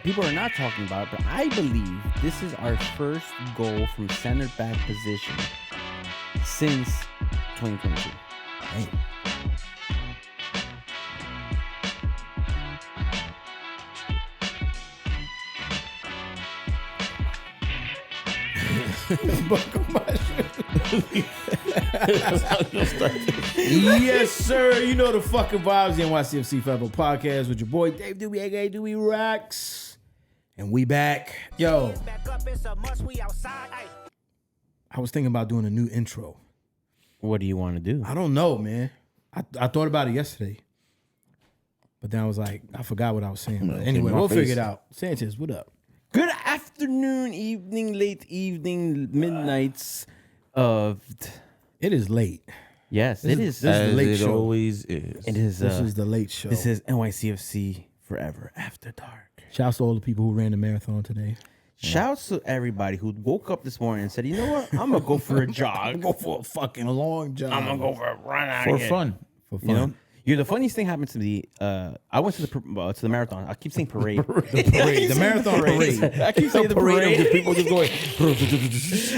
People are not talking about it, but I believe this is our first goal from center back position since 2022. Damn. Yes, sir. You know the fucking vibes. The Nycfc Federal Podcast with your boy Dave Doobie, aka Doobie Rocks. And we back. Yo. I was thinking about doing a new intro. What do you want to do? I don't know, man. I thought about it yesterday. But then I was like, I forgot what I was saying. But anyway, we'll figure it out. Sanchez, what up? Good afternoon, evening, late evening, midnights of... It is late. Yes, it is. This is the late it show. always is. It is. This is the late show. This is NYCFC Forever After Dark. Shouts to all the people who ran the marathon today. Shouts to everybody who woke up this morning and said, you know what? I'm going to go for a jog. Go for a fucking long jog. I'm going to go for a run out For of here. fun. For fun. You know? The funniest thing happened to me. I went to the marathon. I keep saying parade. The marathon parade. I keep saying the parade. Of people just going.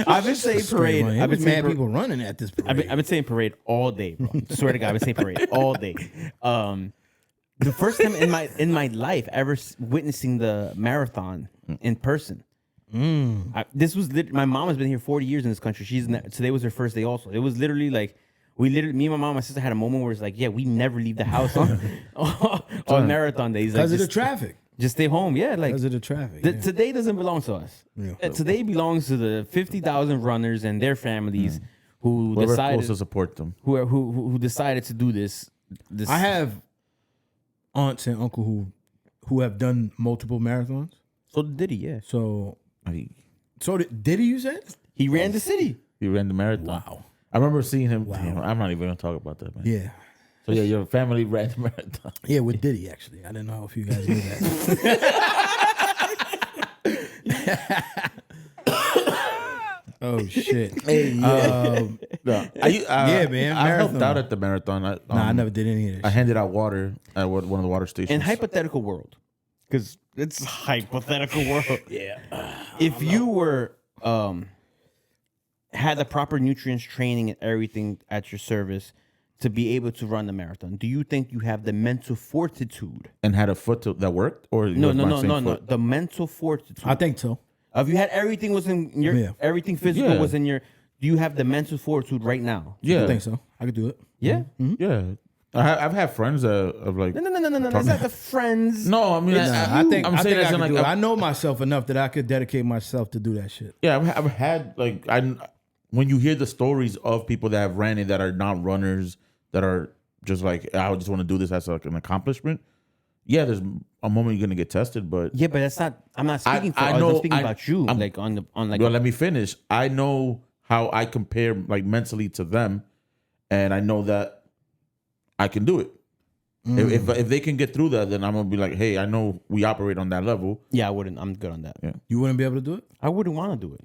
I've been saying parade. I've been mad people running at this parade. I've been saying parade all day, bro. Swear to God, I've been saying parade all day. The first time in my life ever witnessing the marathon in person. This was my mom has been here 40 years in this country. Today was her first day. Also, it was literally like. Me and my mom and my sister had a moment where it's like, yeah, we never leave the house on marathon days. Because like, of the traffic. Just stay home. Yeah, like Because of the traffic. today doesn't belong to us. Yeah. Today belongs to the 50,000 runners and their families who We're decided supposed to support them. who decided to do this. I have aunts and uncle who have done multiple marathons. So did he? Yeah. So He did he, you said? He ran the city. ran the marathon. Wow. I remember seeing him. Damn, I'm not even gonna talk about that, man. Yeah. So yeah, your family ran the marathon. Yeah, with Diddy, actually. I didn't know if you guys knew that. Oh, shit. Hey, yeah. Yeah, man, I helped marathon. out at the marathon. I never did any of I that. handed out water at one of the water stations. In hypothetical world, because it's a hypothetical world. Yeah. If you were had the proper nutrients, training, and everything at your service to be able to run the marathon, do you think you have the mental fortitude? and had a foot that worked, or No. was my same foot? The mental fortitude. I think so. If you had everything was in your Yeah. everything physical Yeah. was in your, do you have the mental fortitude right now? Yeah, I think so. I could do it. Yeah. yeah. I've had friends of like. No. It's not the friends. No, I mean, I think I'm I saying think I as in could like do it. I know myself enough that I could dedicate myself to do that shit. yeah, I've had like when you hear the stories of people that have ran it that are not runners, that are just like, I just want to do this as like an accomplishment. Yeah, there's a moment you're gonna get tested, but Yeah, but that's not. I'm not speaking for. I I'm know- speaking I- about you. I'm- Like on like. well, let me finish. I know how I compare like mentally to them, and I know that I can do it. If they can get through that, then I'm gonna be like, hey, I know we operate on that level. Yeah, I wouldn't. I'm good on that. Yeah. You wouldn't be able to do it? I wouldn't want to do it.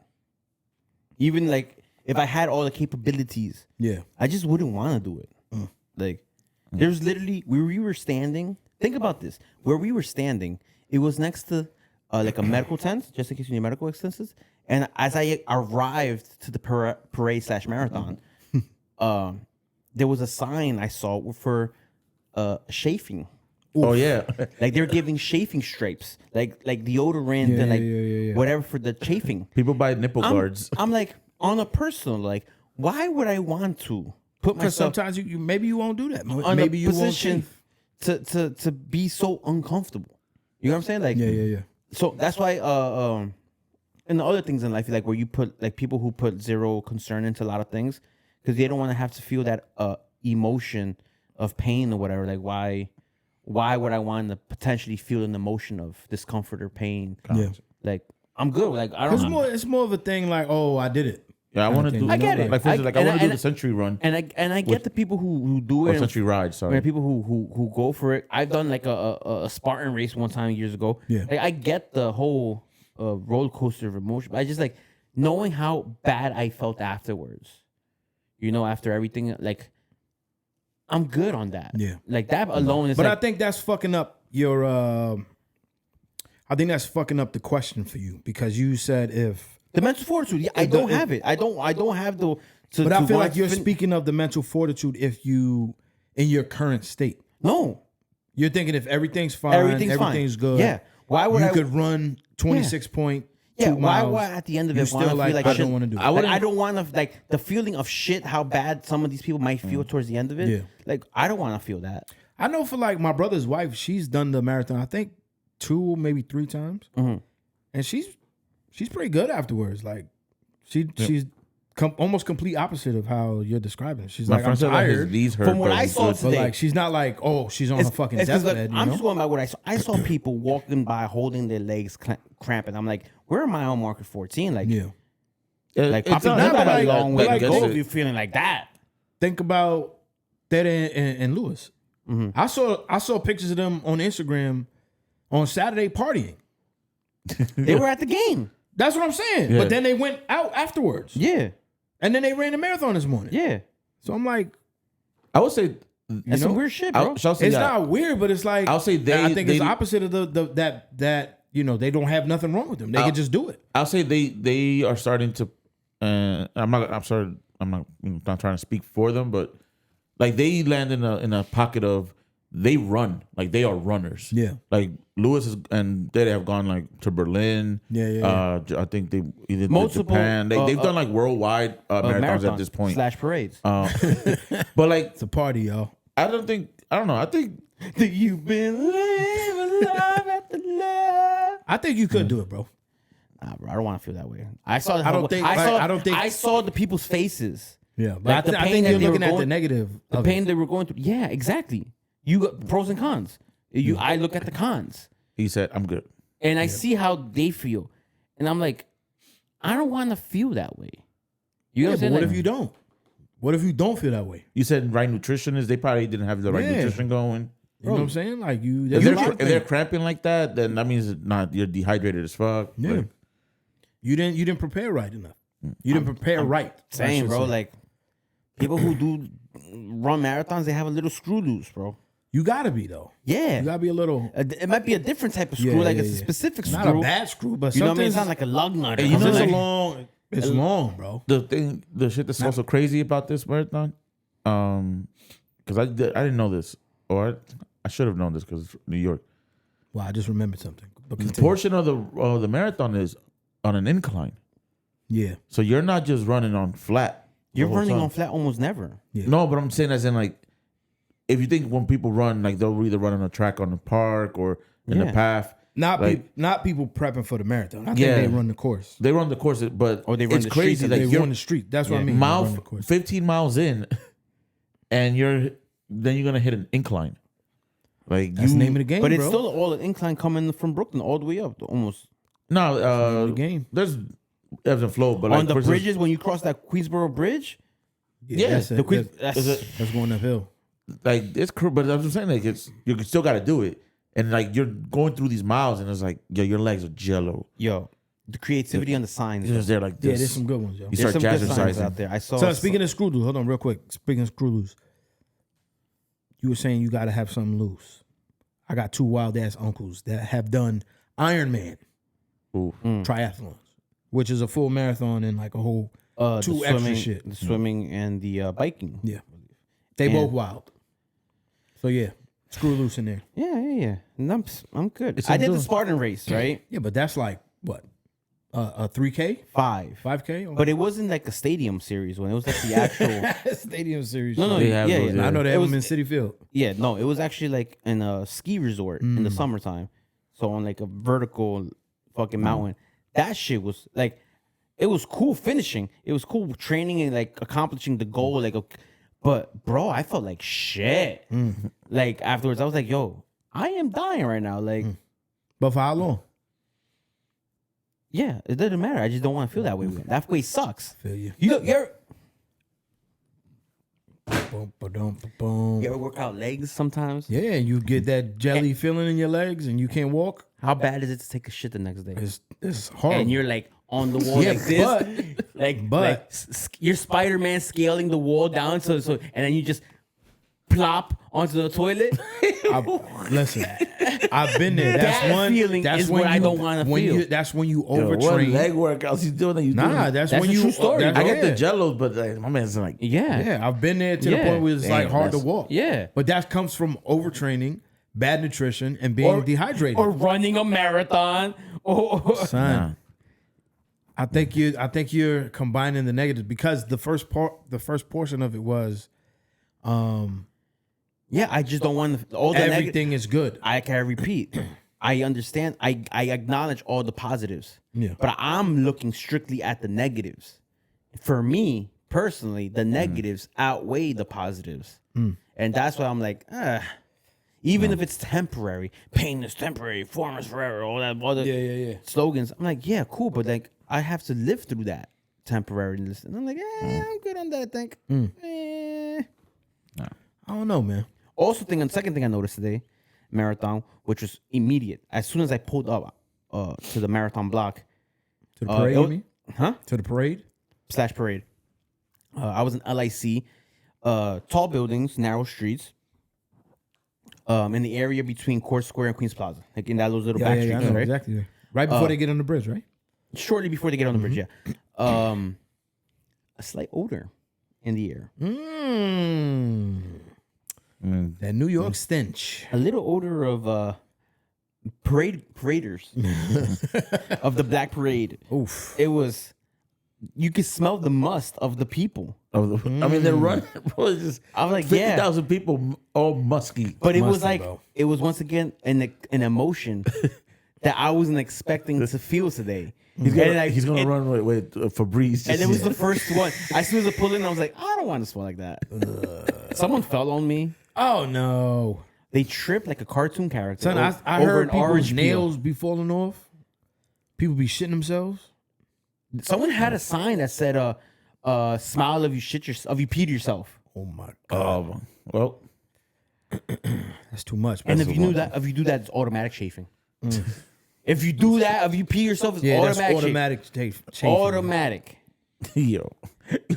Even like if I had all the capabilities, Yeah. I just wouldn't want to do it. Like there's literally where we were standing. Think about this. Where we were standing, it was next to like a medical tent, just in case you need medical expenses. And as I arrived to the parade/marathon, there was a sign I saw for chafing. Oh yeah, Like they're giving chafing stripes, like deodorant Yeah, and like yeah. whatever for the chafing. people buy nipple guards. I'm like on a personal, like why would I want to put Because myself sometimes you maybe you won't do that. on Maybe a you position won't. to be so uncomfortable? You know what I'm saying? Like Yeah. So that's why and the other things in life, like where you put like people who put zero concern into a lot of things because they don't want to have to feel that emotion of pain or whatever. Like why would I want to potentially feel an emotion of discomfort or pain? Yeah. Like I'm good. Like I don't. It's more of a thing like, oh, I did it. Yeah, I want to do. I get it. Like, for instance, like I want to do the century run And I get the people who do it. or and- century ride. I Sorry, mean, people who go for it. I've done like a Spartan race one time years ago. Yeah. Like, I get the whole roller coaster of emotion. But I just like knowing how bad I felt afterwards. You know, after everything, like I'm good on that. Yeah. Like that alone is. But like, I think that's fucking up your I think that's fucking up the question for you because you said if. The mental fortitude. Yeah, I don't have it. I don't have the. But I feel like you're speaking of the mental fortitude if you in your current state. No. You're thinking if everything's fine, everything's good. Yeah. Why would you could run 26.2 miles. Why at the end of you it still want to like, feel like I shit? don't want to do it. I don't want to like the feeling of shit. How bad some of these people might feel towards the end of it. Yeah. Like I don't want to feel that. I know for like my brother's wife, she's done the marathon. I think 2, maybe 3 times, and she's pretty good afterwards. Like she's almost complete opposite of how you're describing. She's like, I'm tired. From what I saw today, but like she's not like, oh, she's on a fucking deathbed. I'm just going by what I saw. I saw people walking by holding their legs cramping. I'm like, where am I on marker 14? Like, like it's probably not not like- a long way like to go it. if you're feeling like that. Think about that in Lewis. I saw pictures of them on Instagram on Saturday partying. They were at the game. That's what I'm saying. Yeah. But then they went out afterwards. Yeah, And then they ran the marathon this morning. yeah. So I'm like, I would say That's some weird shit, bro. I'll say it's that. not weird, but it's like I'll say I think it's they- opposite of that they don't have nothing wrong with them. They can just do it. I'll say they are starting to. I'm not not trying to speak for them, but like they land in a pocket of they run, like they are runners. Yeah. Like Lewis and they have gone like to Berlin. Yeah. I think they either Multiple, Japan. They've done like worldwide marathons at this point. / parades. But like It's a party, y'all. I don't know. I think You've been living love after love. I think you could do it, bro. Nah, bro, I don't want to feel that way. I saw. I don't think- I saw the people's faces. Yeah, but Like the I pain think that you're they were looking at the going- negative. The of pain it. they were going through. Yeah, exactly. You got pros and cons. I look at the cons he said I'm good. and I see how they feel, and I'm like, I don't want to feel that way. You know Yeah, what I'm but saying? what Like, if you don't? What if you don't feel that way? You said right nutritionists. They probably didn't have the right Yeah. nutrition going. You know what I'm saying? Like you, If there's a they're, lot of if they're things. cramping like that, then that means you're dehydrated as fuck. Yeah. Like, You didn't prepare right enough. You didn't prepare right. I Same, should bro. say. Like people who do run marathons, they have a little screw loose, bro. You gotta be though. Yeah, You gotta be a little. it might be a different type of screw, Yeah, like yeah, it's a yeah. specific Not screw. a bad screw, but You know what I mean? It's something's not like a lug nut. Or you know, something. it's like- long. It's long, bro. the shit that's also crazy about this marathon, because I didn't know this, or I should have known this because it's New York. Wow, I just remembered something. But The continue. portion of the marathon is on an incline, Yeah, so you're not just running on flat. the You're whole running time. on flat almost never. Yeah. No, but I'm saying as in like, if you think when people run, like they'll either run on a track on the park or in the Yeah. path. not Like- not people prepping for the marathon. I think Yeah. they run the course. They run the course, but Or they run it's the crazy. street, Like They you're run the street. That's what I mean. They run the course. 15 miles in, and you're gonna hit an incline. Like That's the name of the game, But it's bro. still all an incline coming from Brooklyn all the way up to almost no the game. There's ebbs and flow, but on like the for instance- bridges when you cross that Queensboro Bridge. Yeah, that's, The Queens, that's, that's going uphill. like it's but I'm just saying like it's you still got to do it, and like you're going through these miles, and it's like your legs are jello. yo, the creativity on the signs. You're just there like Yeah, this. there's some good ones, yo. You There's start some good signs jazzercising. out there. I saw. So speaking of screw loose, hold on real quick. Speaking of screw loose, you were saying you got to have something loose. I got 2 wild ass uncles that have done Ironman Ooh. triathlons, which is a full marathon and like a whole the 2 extra swimming, shit. the swimming and the biking. Yeah, they And- both wild. So yeah, screw loose in there. Yeah. And I'm good. It's I did the endurance. Spartan race, right? Yeah, but that's like what a 3K, 5. 5K, But it wasn't like a stadium series one. It was like the actual. stadium series. No, They have yeah, those, yeah. I know they It have was- them in City Field. Yeah, no, it was actually like in a ski resort in the summertime. So on like a vertical fucking mountain. That shit was like, it was cool finishing. It was cool training and like accomplishing the goal. Like, but bro, I felt like shit. Like afterwards, I was like, yo, I am dying right now. Like, But for how long? yeah, it doesn't matter. I just don't want to feel that way. That way sucks. Feel you. You Boom, ba-dum, ba-boom. ever work out legs sometimes? Yeah, you get that jelly feeling in your legs and you can't walk. How bad is it to take a shit the next day? It's horrible. And you're like on the wall Yeah, like this, like but- you're Spider-Man scaling the wall down, so and then you just plop onto the toilet. Listen, I've been there. That's That one feeling that's is when what I you- don't wanna when feel. you- That's when you Yo, what overtrain. leg workouts you doing? That you Nah, doing? that's That's when a you. true story. that's- I get the yeah. jellos, but like, my man's like, Yeah. Yeah, I've been there to the Yeah. point where it's Damn, like hard to that's- walk. Yeah. But that comes from overtraining, bad nutrition, and being dehydrated. Or running a marathon. Or Son, I think you're combining the negatives because the first portion of it was yeah, I just don't want all the negative. everything is good. I can repeat. I understand. I acknowledge all the positives. Yeah. But I'm looking strictly at the negatives. For me personally, the negatives outweigh the positives, and that's why I'm like, even if it's temporary, pain is temporary, form is forever, all that other Yeah. slogans. I'm like, yeah, cool, but like I have to live through that temporariness, and I'm like, I'm good on that. I think. I don't know, man. Also, second thing I noticed today, marathon, which was immediate. As soon as I pulled up to the marathon block, To the parade, it you was- mean? huh? To the parade? / parade. I was in LIC, tall buildings, narrow streets, in the area between Court Square and Queens Plaza, like in that those little back I streets, know right? exactly. Right before they get on the bridge, right? Shortly before they get on the bridge, yeah. A slight odor in the air, That New York stench. a little odor of paraders of the Black Parade. Oof. It was. You could smell the must of the people. I mean, they're running. Bro, it's just I was like, yeah. 50,000 people, all musky. But it was Musty, like bro. it was once again an emotion that I wasn't expecting to feel today. He's gonna, And, like, he's gonna it- run with Febreze. And it was the first one. As soon as I pulled in, I was like, I don't want to smell like that. Someone fell on me. Oh no. They tripped like a cartoon character. Son, I over heard an people's orange nails be falling off. People be shitting themselves. peel. Someone had a sign that said, "Smile if you if you peed yourself." Oh my god. Oh, well, That's too much. And man. if you do that, it's automatic chafing. If you do that, if you pee yourself, it's yeah, that's automatic. chafing. Automatic. yo.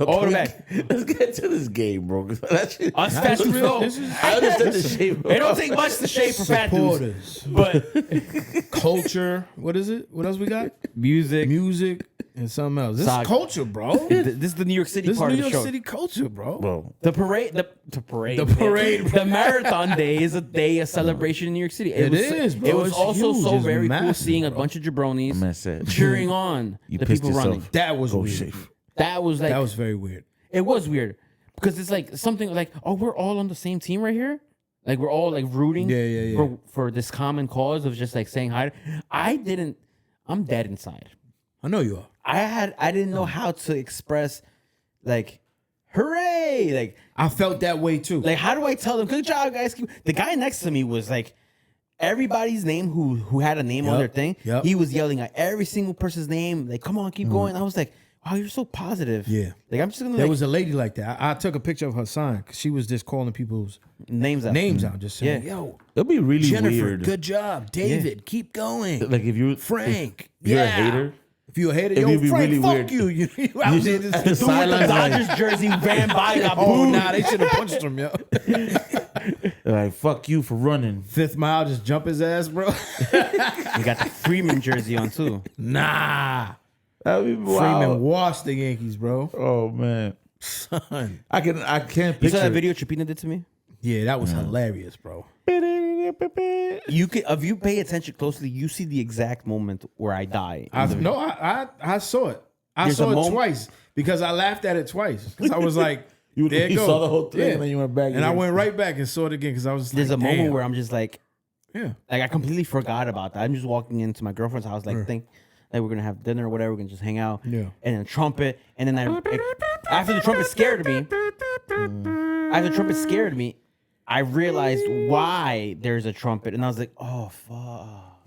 Automatic. Let's get to this game, bro. That shit, Us fast food. I understand the shape. It don't take much to shave for fat dudes, Supporters. but Culture. What is it? What else we got? music. Music and something else. This Saga. is culture, bro. This is the New York City This is part New of the York show. City culture, bro. Bro, The parade, the parade, The parade, the marathon day is a day of celebration in New York City. It is, bro. It was It's also huge. so It's very cool massive, seeing a bro. bunch of jabronis man said, cheering on you the pissed people yourself. running. That was Go weird. shave. That was like That was very weird. it was weird because it's like something like, oh, we're all on the same team right here. Like we're all like rooting Yeah. for this common cause of just like saying hi. I'm dead inside. I know you are. I didn't know how to express like hooray, I felt that way too. like how do I tell them good job guys? The guy next to me was like everybody's name who had a name on their thing. Yep. He was yelling at every single person's name. Like, come on, keep going. I was like, wow, you're so positive. Yeah. Like I'm just gonna There like, was a lady like that. I took a picture of her sign because she was just calling people's names out. names out, just saying, Yeah. "Yo, It'll be really Jennifer, weird. good job. David, keep going. Like if you, Frank, if you're a yeah. hater, If you a hater, It'd yo, be Frank, really fuck weird. you. You out there just Dude with the Silence, like- Dodgers jersey ran by, got oh, booed. nah, they should have punched him, yo. like fuck you for running. 5th mile, just jump his ass, bro. He got the Freeman jersey on too. Nah. That'd be wild. Freeman washed the Yankees, bro. Oh man, Son. I can't You picture. saw that video Chapina did to me? Yeah, that was hilarious, bro. You could, if you pay attention closely, you see the exact moment where I die. I saw it. I There's saw a it moment- twice because I laughed at it twice because I was like, You there it goes. saw the whole thing and then you went back and I again. went right back and saw it again because I was. There's like, a moment damn. where I'm just like yeah. I completely forgot about that. I'm just walking into my girlfriend's house, like think like we're gonna have dinner or whatever. We're gonna just hang out. Yeah. And then trumpet, and then after the trumpet scared me. After the trumpet scared me, I realized why there's a trumpet, and I was like, oh fuck,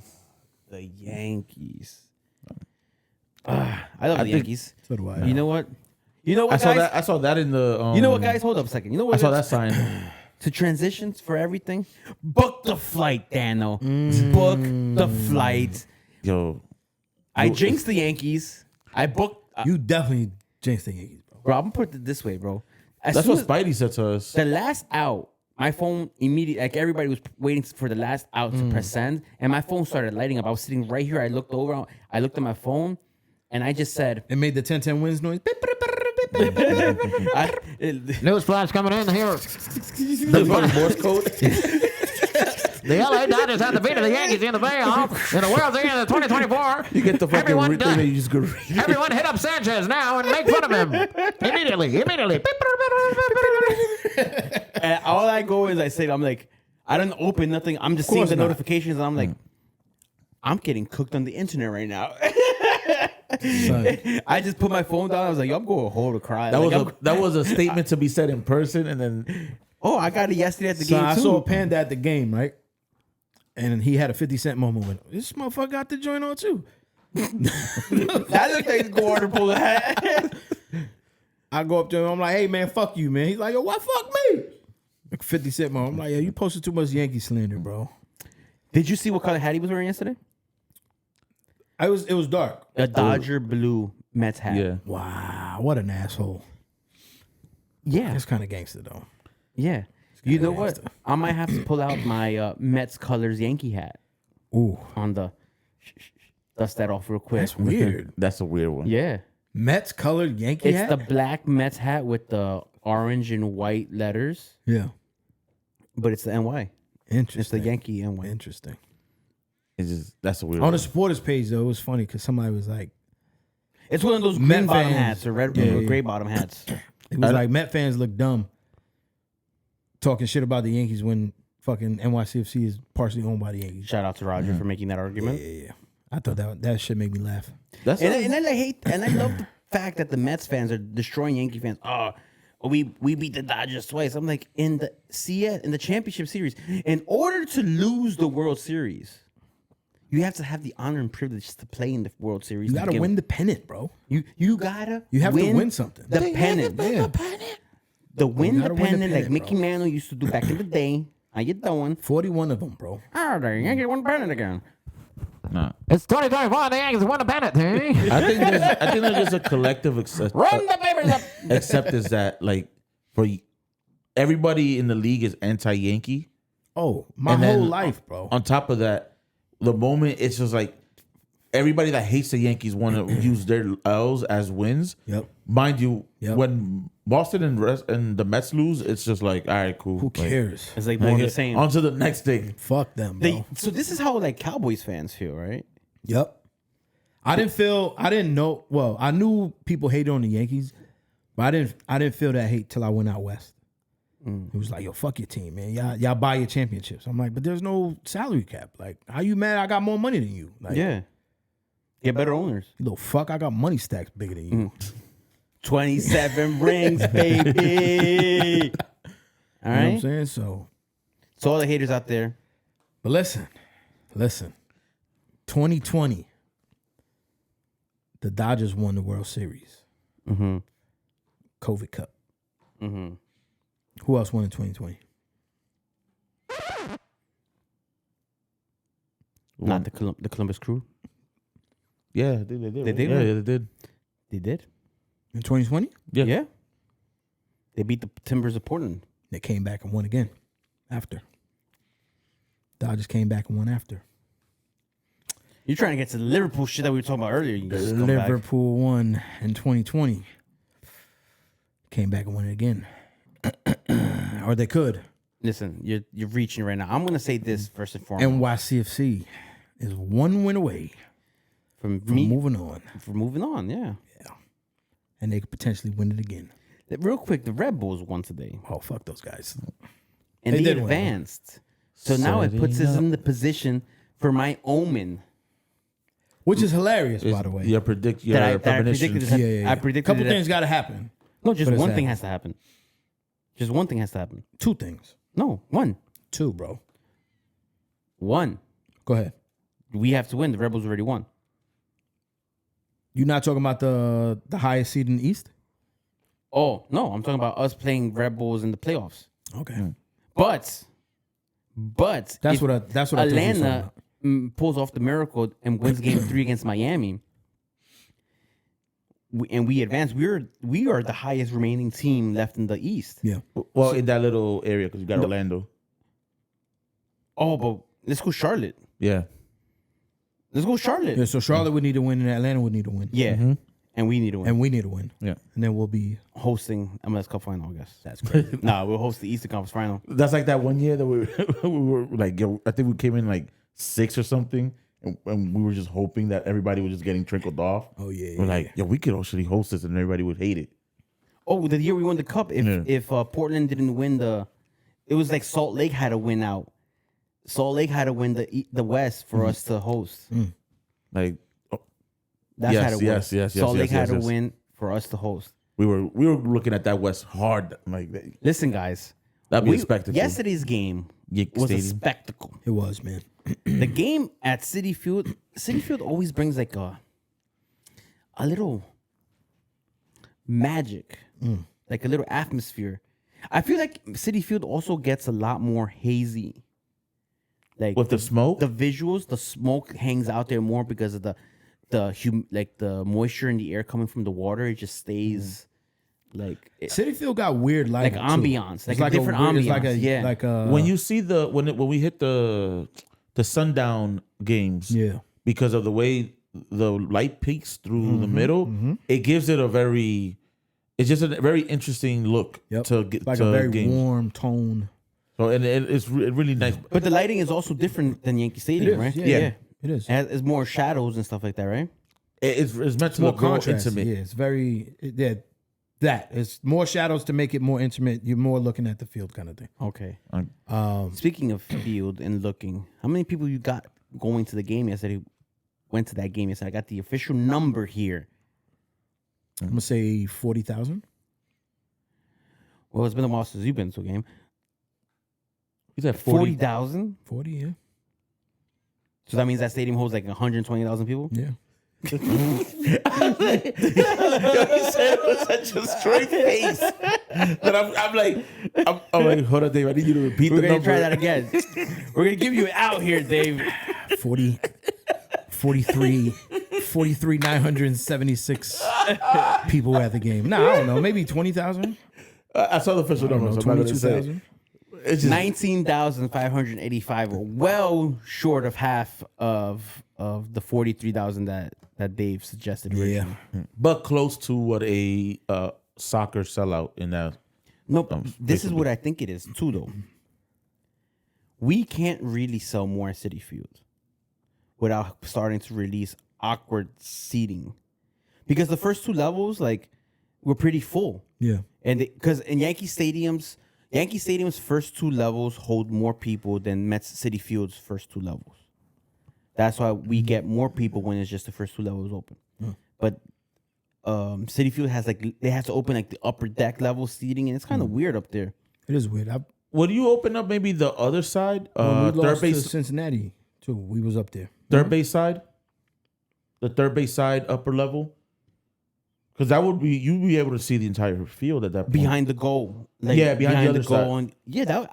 the Yankees. I love the Yankees. So do I. You know what? You know what, I saw guys? that. I saw that in the. You know what, guys? Hold up a second. You know what? I saw it is? that sign. To transitions for everything. Book the flight, Dano. Book the flight. Yo, I jinxed the Yankees. I booked. You definitely jinxed the Yankees, bro. Bro, I'm gonna put it this way, bro. As that's soon what as Spidey said to us. the last out my phone immediately, like everybody was waiting for the last out to press send, and my phone started lighting up. I was sitting right here. I looked over. I looked at my phone, and I just said, It made the 10-10 wins noise. News flash coming in here. The Morse code. The LA Dodgers have defeated the Yankees in the playoff in the World Series of 2024. You get the fucking Everyone thing done. that you just go read. Everyone hit up Sanchez now and make fun of him. Immediately. and all I go is I say, I'm like, I don't open nothing. I'm just seeing course the not. notifications, and I'm like, I'm getting cooked on the internet right now. Son, I just put my phone down. I was like, yo, I'm going home to cry. That was a statement to be said in person, and then I got it yesterday at the son, game I too. saw Panda at the game, right? And he had a 50 Cent moment with him. This motherfucker got the joint on too. That looked like going to pull the hat. I go up to him. I'm like, hey, man, fuck you, man. He's like, yo, why fuck me? Like 50 Cent moment. I'm like, yo, you posted too much Yankee slander, bro. Did you see what color hat he was wearing yesterday? It was dark. A Dodger blue Mets hat. yeah. Wow, what an asshole. Yeah. That's kind of gangster, though. Yeah. You know kinda what? gangster. I might have to pull out my Mets colors Yankee hat Ooh, on the dust that off real quick. that's weird. That's a weird one. Yeah. Mets colored Yankee It's hat? the black Mets hat with the orange and white letters, Yeah. but it's the NY. Interesting. It's the Yankee NY. Interesting. It's just that's a weird On one. the supporters page, though, it was funny because somebody was like, It's one of those Met green bottom fans. hats or red Yeah, or yeah. gray bottom hats. it was like Met fans look dumb talking shit about the Yankees when fucking NYCFC is partially owned by the Yankees. Shout out to Roger for making that argument. Yeah. I thought that shit made me laugh. That's And I love the fact that the Mets fans are destroying Yankee fans. Oh, we beat the Dodgers twice. I'm like, in the championship series, in order to lose the World Series, you have to have the honor and privilege to play in the World Series. You got to win the pennant, bro. You gotta. You have to win something. The pennant. Yeah. The win the gotta win the pennant like pennant, Mickey bro. Mantle used to do back in the day. How you doing? 41 of them, bro. Oh, the Yankees won pennant again. nah. It's 2024. The Yankees won the pennant. I think there's a collective Run the papers up. acceptance that like for everybody in the league is anti-Yankee. Oh, my And whole then life, bro. On top of that, the moment it's just like everybody that hates the Yankees want to use their L's as wins. Yep. Mind you, Yep. when Boston and the Mets lose, it's just like, all right, cool. Who Like, cares? It's like more of the same. on to the next thing. Fuck them, bro. So this is how like Cowboys fans feel, right? Yep. I didn't know. Well, I knew people hated on the Yankees, but I didn't feel that hate till I went out west. It was like, yo, fuck your team, man. Y'all buy your championships. I'm like, but there's no salary cap. Like, how you mad? I got more money than you. Like, Yeah. Get better owners. you little fuck. I got money stacks bigger than you. 27 rings, baby. All You know what I'm right. saying? So, So all the haters out there, but listen. 2020, the Dodgers won the World Series. COVID Cup. Who else won in 2020? not the Columbus Crew. Yeah, they did. They did Yeah, win. yeah, they did. They did. In 2020? Yeah. They beat the Timbers of Portland. They came back and won again after. Dodgers came back and won after. You're trying to get to the Liverpool shit that we were talking about earlier. You scumbag. Liverpool won in 2020. Came back and won it again. Or they could. Listen, you're reaching right now. I'm gonna say this first and foremost. NYCFC is one win away from from me, moving on. for moving on, yeah. And they could potentially win it again. Real quick, the Red Bulls won today, Oh, fuck those guys. and They they did win. advanced. So now it puts us in the position for my omen Which is hilarious, by the way. Your predict that I premonition. predicted. This, Yeah. I predicted couple that- things got to happen. No, just but it's one thing happened. has to happen. Just one thing has to happen. Two things. No, one. Two, bro. One. Go ahead. We have to win. The Rebels already won. You're not talking about the highest seed in the East? Oh, no, I'm talking about us playing Red Bulls in the playoffs. Okay. But That's if what I thought you were talking Atlanta about. pulls off the miracle and wins game 3 against Miami, we advanced. We are the highest remaining team left in the East. Yeah. Well, in that little area because you got Orlando. Oh, but let's go Charlotte. Yeah. Let's go Charlotte. Yeah. So Charlotte would need to win, and Atlanta would need to win. Yeah. And we need to win. And we need to win. Yeah. And then we'll be. Hosting MLS Cup final, I guess. That's crazy. We'll host the Eastern Conference final. That's like that one year that we were like, yo, I think we came in like 6 or something, and we were just hoping that everybody was just getting trickled off. Oh yeah. We're like, yo, we could actually host this, and everybody would hate it. Oh, the year we won the cup. If Portland didn't win it was like Salt Lake had to win out. Salt Lake had to win the West for us to host. Like, That's Yes, how it yes, worked. yes, Salt yes, Lake yes, had to yes. win for us to host. we were looking at that West hard. Like, Listen, guys. that'd be a spectacle. Yesterday's game Yankee was a Stadium. spectacle. It was, man. The game at Citi Field always brings like a little magic, like a little atmosphere. I feel like Citi Field also gets a lot more hazy. Like With the smoke? the visuals, the smoke hangs out there more because of the moisture in the air coming from the water. It just stays like City Field got weird lighting. like ambiance, It's like a different weird- ambiance. Like a When you see when we hit the sundown games, yeah. because of the way the light peeks through the middle, it gives it it's just a very interesting look Yep. to get Like to a very games. warm tone. So and it's really nice. But the lighting is also different than Yankee Stadium, right? Yeah. It is. It's more shadows and stuff like that, right? It's meant to More look more contrast. intimate. Yeah, it's very that it's more shadows to make it more intimate. You're more looking at the field kind of thing. Okay. Um, Speaking of field and looking, how many people you got going to the game yesterday? Went to that game yesterday. I got the official number here. I'm gonna say 40,000. Well, it's been a while since you've been to a game. He's at 40,000. 40, yeah, So that means that stadium holds like 120,000 people. yeah. He said it with such a straight face. But I'm like, hold on, Dave. I need you to repeat We're the gonna number. try that again. We're gonna give you an out here, Dave. 43 976 people were at the game. No, I don't know. Maybe 20,000. I saw the official number. So I'm not gonna say it. 22,000. It's just 19,585, well short of half of the 43,000 that Dave suggested originally. Yeah. but close to what a soccer sellout in that. Nope. This is what I think it is too, though. We can't really sell more at Citi Field without starting to release awkward seating, because the first two levels were pretty full, Yeah. and because in Yankee Stadium's first two levels hold more people than Citi Field's first two levels. That's why we get more people when it's just the first two levels open. But Citi Field has they have to open the upper deck level seating, and it's kind of weird up there. It is weird. Would you open up maybe the other side, When we third lost to base, Cincinnati too. We was up there. third base side, the third base side upper level? Because that would be you'd be able to see the entire field at that point. Behind the goal, behind the other side. and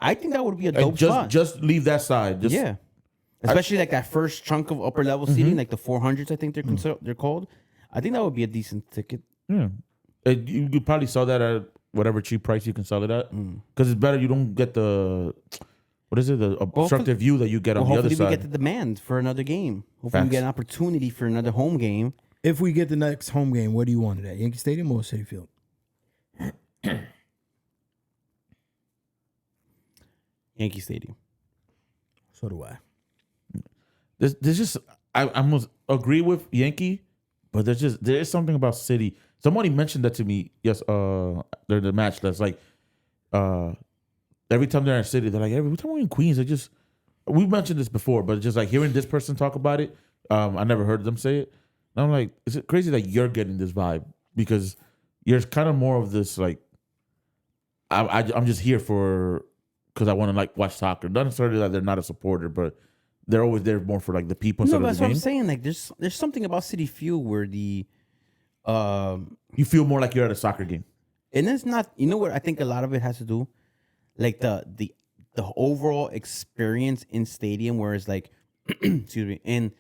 I think that would be a Like, dope spot. just leave that side. Just, Yeah, especially that first chunk of upper level seating, like the 400s. I think they're called. I think that would be a decent ticket. Yeah. You could probably sell that at whatever cheap price you can sell it at. Because it's better. You don't get the obstructive view that you get on the other Hopefully we side. get the demand for another game. Hopefully we Facts. get an opportunity for another home game. If we get the next home game, where do you want it at? Yankee Stadium or Citi Field? Yankee Stadium. So do I. There's just I almost agree with Yankee, but there is something about City. Somebody mentioned that to me. Yes, during the match. That's like, every time they're in City, they're like, every time we're in Queens, we mentioned this before, but just like hearing this person talk about it, I never heard them say it. And I'm like, is it crazy that you're getting this vibe because you're kind of more of this like, I'm just here because I want to watch soccer. Not necessarily that they're not a supporter, but they're always there more for the people No, instead that's of the what I'm game. saying. There's something about Citi Field where You feel more like you're at a soccer game. and it's not. You know what? I think a lot of it has to do, the overall experience in stadium, whereas excuse me, in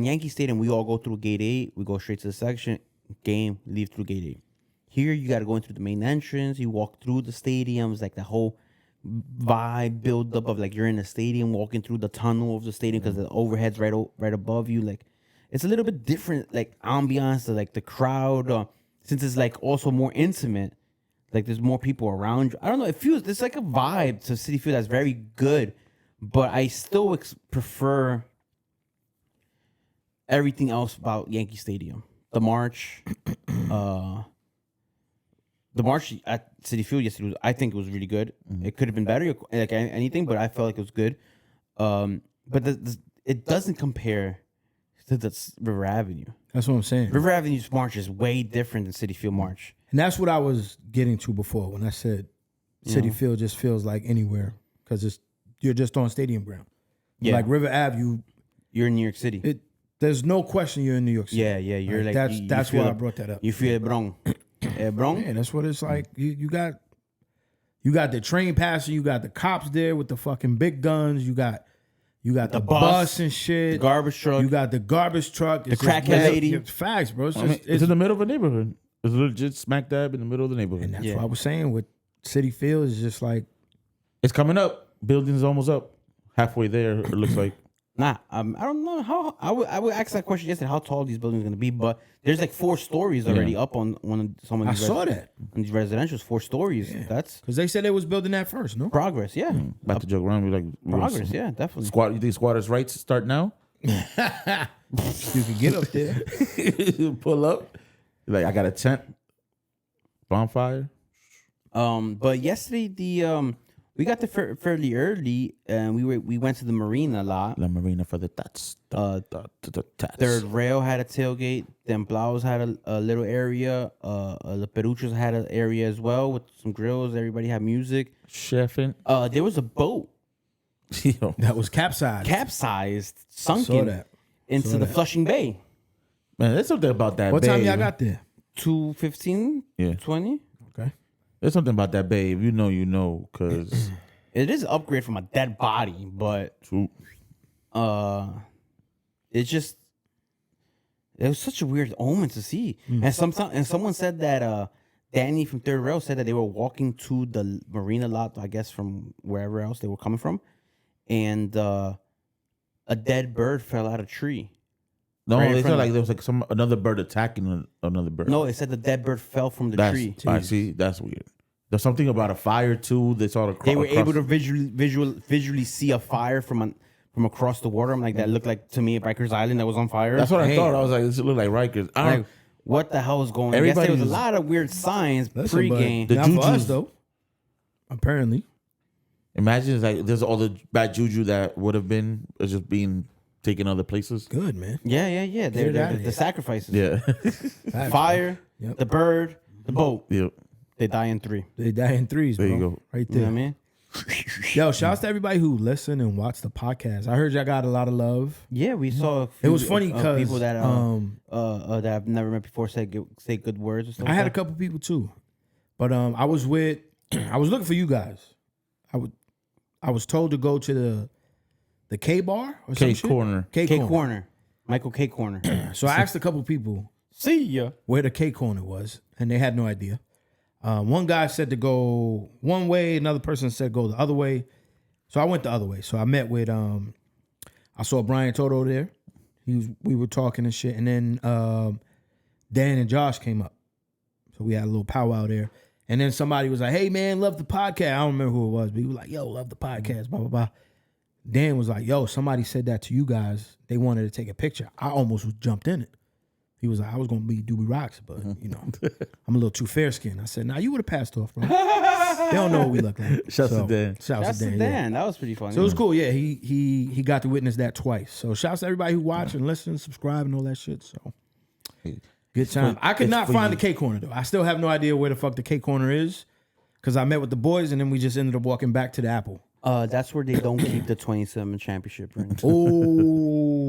Yankee Stadium we all go through gate 8, we go straight to the section. game, leave through gate 8. Here, you got to go in through the main entrance. You walk through the stadiums, like the whole vibe build up of like you're in a stadium, walking through the tunnel of the stadium because the overhead's right above you. Like it's a little bit different, like ambiance, like the crowd. Since it's like also more intimate, like there's more people around you. I don't know. It feels there's like a vibe to Citi Field that's very good, but I still prefer everything else about Yankee Stadium. The march, the march at Citi Field yesterday, I think it was really good. It could have been better, like anything, but I felt like it was good. But it doesn't compare to the River Avenue. That's what I'm saying. River Avenue's march is way different than Citi Field march. And that's what I was getting to before when I said Citi Field just feels like anywhere because you're just on stadium ground. Yeah. Like River Ave, you're in New York City. There's no question you're in New York City. Yeah, you're like that's why I brought that up. You feel Bronx. Bronx? Yeah, that's what it's like. You got the train passing, you got the cops there with the fucking big guns, you got the bus and shit, the garbage truck, you got the garbage truck, the crackhead lady. It's facts, bro. It's in the middle of a neighborhood. It's legit smack dab in the middle of the neighborhood. And that's what I was saying with Citi Field is just like it's coming up. Building's almost up. Halfway there, it looks like. Nah, I don't know how. I would ask that question yesterday. How tall these buildings are going to be? But there's like 4 stories already up on one of some of these. I saw that on these residentials. 4 stories. Yeah. That's because they said they was building that first. No progress. Yeah, about to joke around. We like progress. Yeah, definitely. Squat. You think squatters' rights start now? You can get up there, pull up. Like I got a tent, bonfire. But yesterday we got there fairly early, and we went to the marina a lot. La Marina for the tats. Third Rail had a tailgate. Templados had a little area. The Peruchos had an area as well with some grills. Everybody had music. Chefing. There was a boat that was capsized, sunken into the Flushing Bay. Man, there's something about that. What bay, time y'all got there? 2:15. Yeah. 20. Okay. There's something about that bay. If you know, because it is an upgrade from a dead body, but it was such a weird omen to see. And someone said that Danny from Third Rail said that they were walking to the marina lot, I guess from wherever else they were coming from, and a dead bird fell out of a tree. No, they felt like there was like another bird attacking another bird. No, it said the dead bird fell from the tree. I see. That's weird. There's something about a fire too. They saw They were able to visually see a fire from across the water. I'm like, that looked like to me Rikers Island that was on fire. That's what I thought. I was like, this looked like Rikers. Like, what the hell is going on? I guess there was a lot of weird signs pre-game. Not for us though. Apparently. Imagine it's like there's all the bad juju that would have been just being taken other places. Good, man. Yeah. They're the sacrifices. Yeah. Fire, the bird, the boat. Yep. They die in 3. They die in 3s, bro. There you go. Right there. You know what I mean? Yo, shouts to everybody who listened and watched the podcast. I heard y'all got a lot of love. Yeah, we saw. It was funny because people that that I've never met before say good words. And stuff I had a couple people too, but I was looking for you guys. I was told to go to the K bar or K some corner. Shit? K corner. Michael K corner. So I asked a couple people. See ya. Where the K corner was, and they had no idea. One guy said to go one way, another person said go the other way. So I went the other way. So I met with I saw Brian Toto there. We were talking and shit, and then Dan and Josh came up. So we had a little powwow there. And then somebody was like, "Hey man, love the podcast." I don't remember who it was, but he was like, "Yo, love the podcast." Blah blah blah. Dan was like, "Yo, somebody said that to you guys. They wanted to take a picture." I almost jumped in it. He was like, "I was gonna be Doobie Rocks, but you know, I'm a little too fair skinned." I said, "Nah, you would have passed off, bro. They don't know what we look like." Shouts to Dan. Shouts to Dan. Dan. That was pretty funny. So it was cool. Yeah, he got to witness that twice. So shouts to everybody who watch and listen, subscribe, and all that shit. So good time. I could not find the K corner though. I still have no idea where the fuck the K corner is because I met with the boys and then we just ended up walking back to the Apple. That's where they don't keep the 27 championship ring. Oh,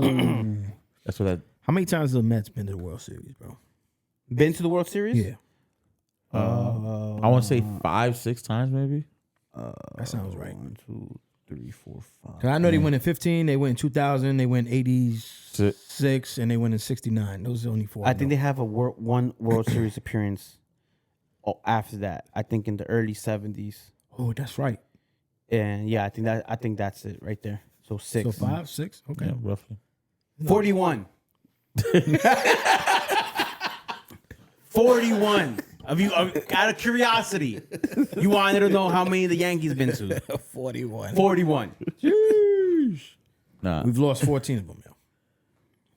That's what that. how many times have the Mets been to the World Series, bro? Been to the World Series? Yeah, I want to say 5-6 times maybe. that sounds right. 1, 2, 3, 4, 5. 'Cause I know they went in 15, they went in 2000, they went 86, and they went in 69. Those are the only 4. I think they have one World Series appearance after that. I think in the early 70s. Oh, that's right. And yeah, I think that's it right there. So 6. So 5, 6. Okay. Yeah, roughly. 41. 41. Of you, out of curiosity, you wanted to know how many the Yankees been to? 41. 41. Nah. We've lost 14 of them, yo.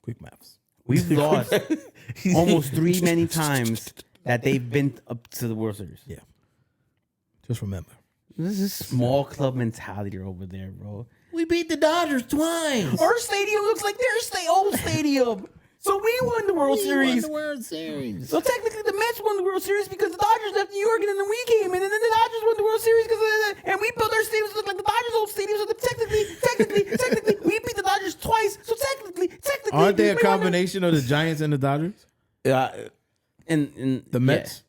Quick maths. We've lost almost 3 many times that they've been up to the World Series. Yeah. Just remember. This is small club mentality over there, bro. We beat the Dodgers twice. Our stadium looks like their old stadium. So we won the World Series. World Series. So technically, the Mets won the World Series because the Dodgers left New York, and then we came in, and then the Dodgers won the World Series and we built our stadiums to look like the Dodgers' old stadium. So technically, we beat the Dodgers twice. So technically, Aren't they a we won the- combination of the Giants and the Dodgers? Yeah. And The Mets?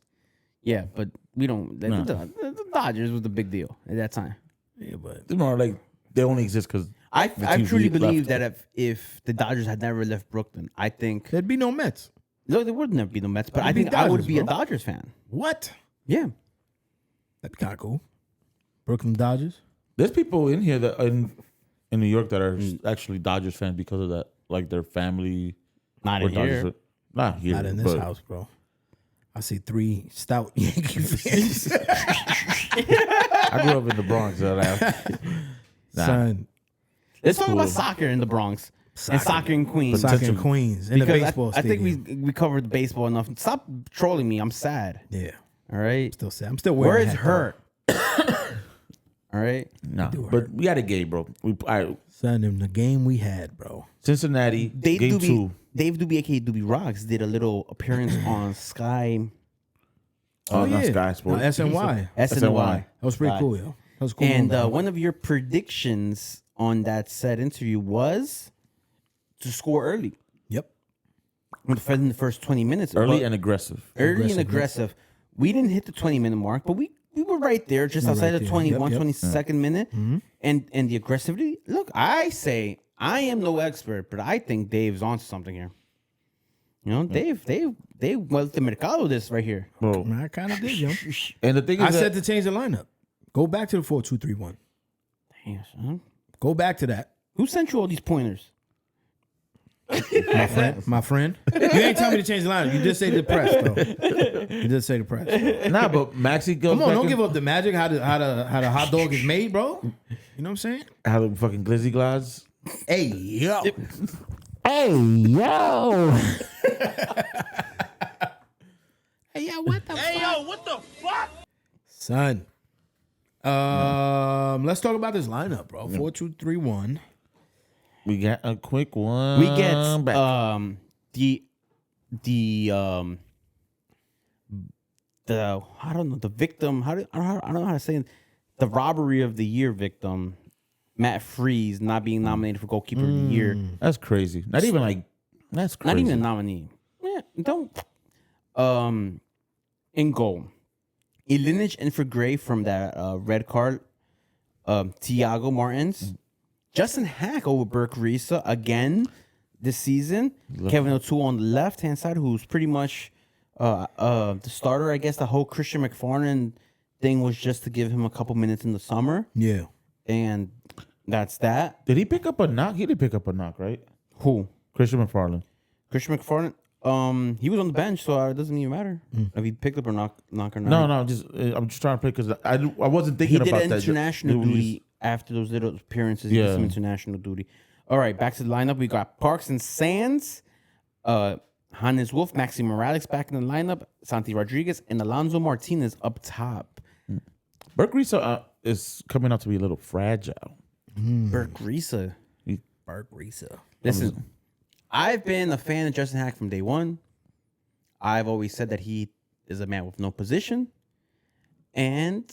Yeah, but we don't. The Dodgers was the big deal at that time. Yeah, but It's more like they only exist because I teams truly we believe left. that if the Dodgers had never left Brooklyn, I think there'd be no Mets. look, there would never be no Mets, but I It'd be think I would Dodgers, be a bro. Dodgers fan. What? Yeah. That'd be kind of cool. Brooklyn Dodgers. There's people in here that in New York that are actually Dodgers fans because of that. Like their family. Not were in here. Dodgers. Not here. Not in this but house, bro. I see 3 stout Yankee fans. I grew up in the Bronx. So Son, Let's talk about cool. soccer in the Bronx and soccer in Queens. soccer in Potential- Queens in the Because baseball I think stadium. we covered the baseball enough. Stop trolling me. I'm sad. Yeah, All right. still sad. I'm still wearing Words a hat, hurt. All right. nah, but we had a game, bro. though. Son, in the game we had, bro. Cincinnati Dave game Doobie, 2. Dave Doobie, aka Doobie Rocks, did a little appearance on Sky Not Sky Sports. No, SNY. SNY. That was pretty Sky. cool, yo. That was cool. And moment. one of your predictions on that said interview was to score early Yep. within the first 20 minutes. Early But and aggressive. early and aggressive. We didn't hit the 20-minute mark, but we were right there, just outside right the there. 21, Yep, yep. 22nd minute. And the aggressivity. Look, I say I am no expert, but I think Dave's onto something here. You know, Dave, well, the mercado this right here. Bro. I kind of did, yo. And the thing is I that said to change the lineup. Go back to the 4-2-3-1. Damn, son. Go back to that. Who sent you all these pointers? My friend. You ain't tell me to change the lineup. You just say the press, though. You just say the press. nah, but Maxi goes Come on, back don't in- give up the magic. How the hot dog is made, bro. You know what I'm saying? how the fucking glizzy glass. Hey, yo. Hey, yo. Hey, yo, what the fuck? Son. Let's talk about this lineup, bro. 4-2-3-1. We got a quick one. We get back. the I don't know the victim. I don't know how to say it. The robbery of the year victim, Matt Freese, not being nominated for goalkeeper of the year. That's crazy. Not even like that's crazy. Not even a nominee. Yeah, don't. In goal, Ilinic and for Gray from that red card. Thiago Martins, Justin Hack over Burke Risa again this season. Kevin O'Toole on the left hand side, who's pretty much the starter. I guess the whole Christian McFarland thing was just to give him a couple minutes in the summer, Yeah. and that's that. Did he pick up a knock? He did pick up a knock, right? Who? Christian McFarland. Christian McFarland. He was on the bench, so it doesn't even matter if he picked up or knock or not. No, I'm just trying to pick because I wasn't He thinking did about an that. international It was- duty after those little appearances. He did Yeah. some international duty. All right, back to the lineup. We got Parks and Sands, Hannes Wolf, Maxi Morales back in the lineup, Santi Rodriguez, and Alonso Martinez up top. Burke Risa is coming out to be a little fragile. Burke Risa. Burke Risa. Listen, I've been a fan of Justin Hack from day one. I've always said that he is a man with no position. And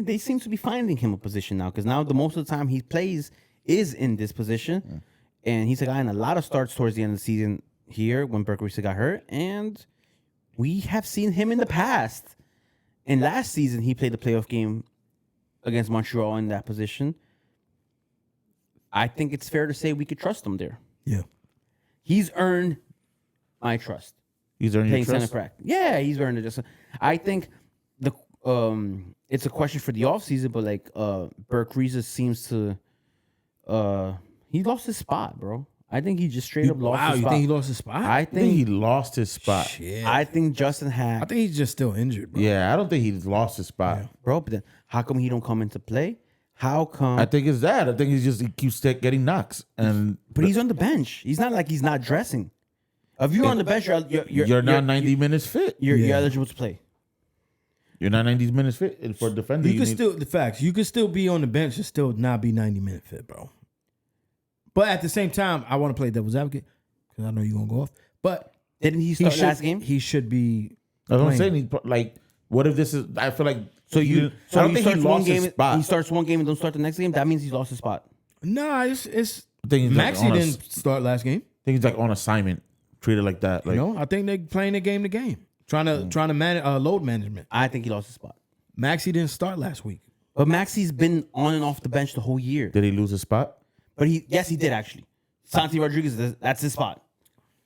they seem to be finding him a position now because now the most of the time he plays is in this position. And he's a guy in a lot of starts towards the end of the season here when Burke Risa got hurt. And we have seen him in the past. And last season he played the playoff game against Montreal in that position. I think it's fair to say we could trust him there. Yeah. He's earned my trust. He's earning your Playing center trust. practice. Yeah, he's earned it. Just I think the it's a question for the offseason, but like Burke Reeves seems to he lost his spot, bro. I think he just straight up lost Wow, his you spot. think he lost his spot? I think he lost his spot. Shit. I think Justin Hack, I think he's just still injured, bro. Yeah, I don't think he's lost his spot. bro. But then how come he don't come into play? How come? I think it's that. I think he keeps getting knocks, and But he's on the bench. He's not like he's not dressing. If you're on the bench, you're not 90 minutes fit. You're eligible to play. You're not 90 minutes fit, and for defender. You can still the facts. You can still be on the bench and still not be 90-minute fit, bro. But at the same time, I want to play devil's advocate because I know you're gonna go off. But Didn't he start should, last game? He should be. That's what I'm playing. saying. Like, what if this is? I feel like So I you don't think he starts one lost his game. spot. He starts one game and don't start the next game. That means he's lost his spot. Nah, it's I think he's like Maxey on a- didn't start last game. I think he's like on assignment, treated like that. Like, You know, I think they playing the game to game, trying to manage load management. I think he lost his spot. Maxey didn't start last week. But Maxey's been on and off the bench the whole year. did he lose his spot? But yes, he did actually. Santi Rodriguez, that's his spot.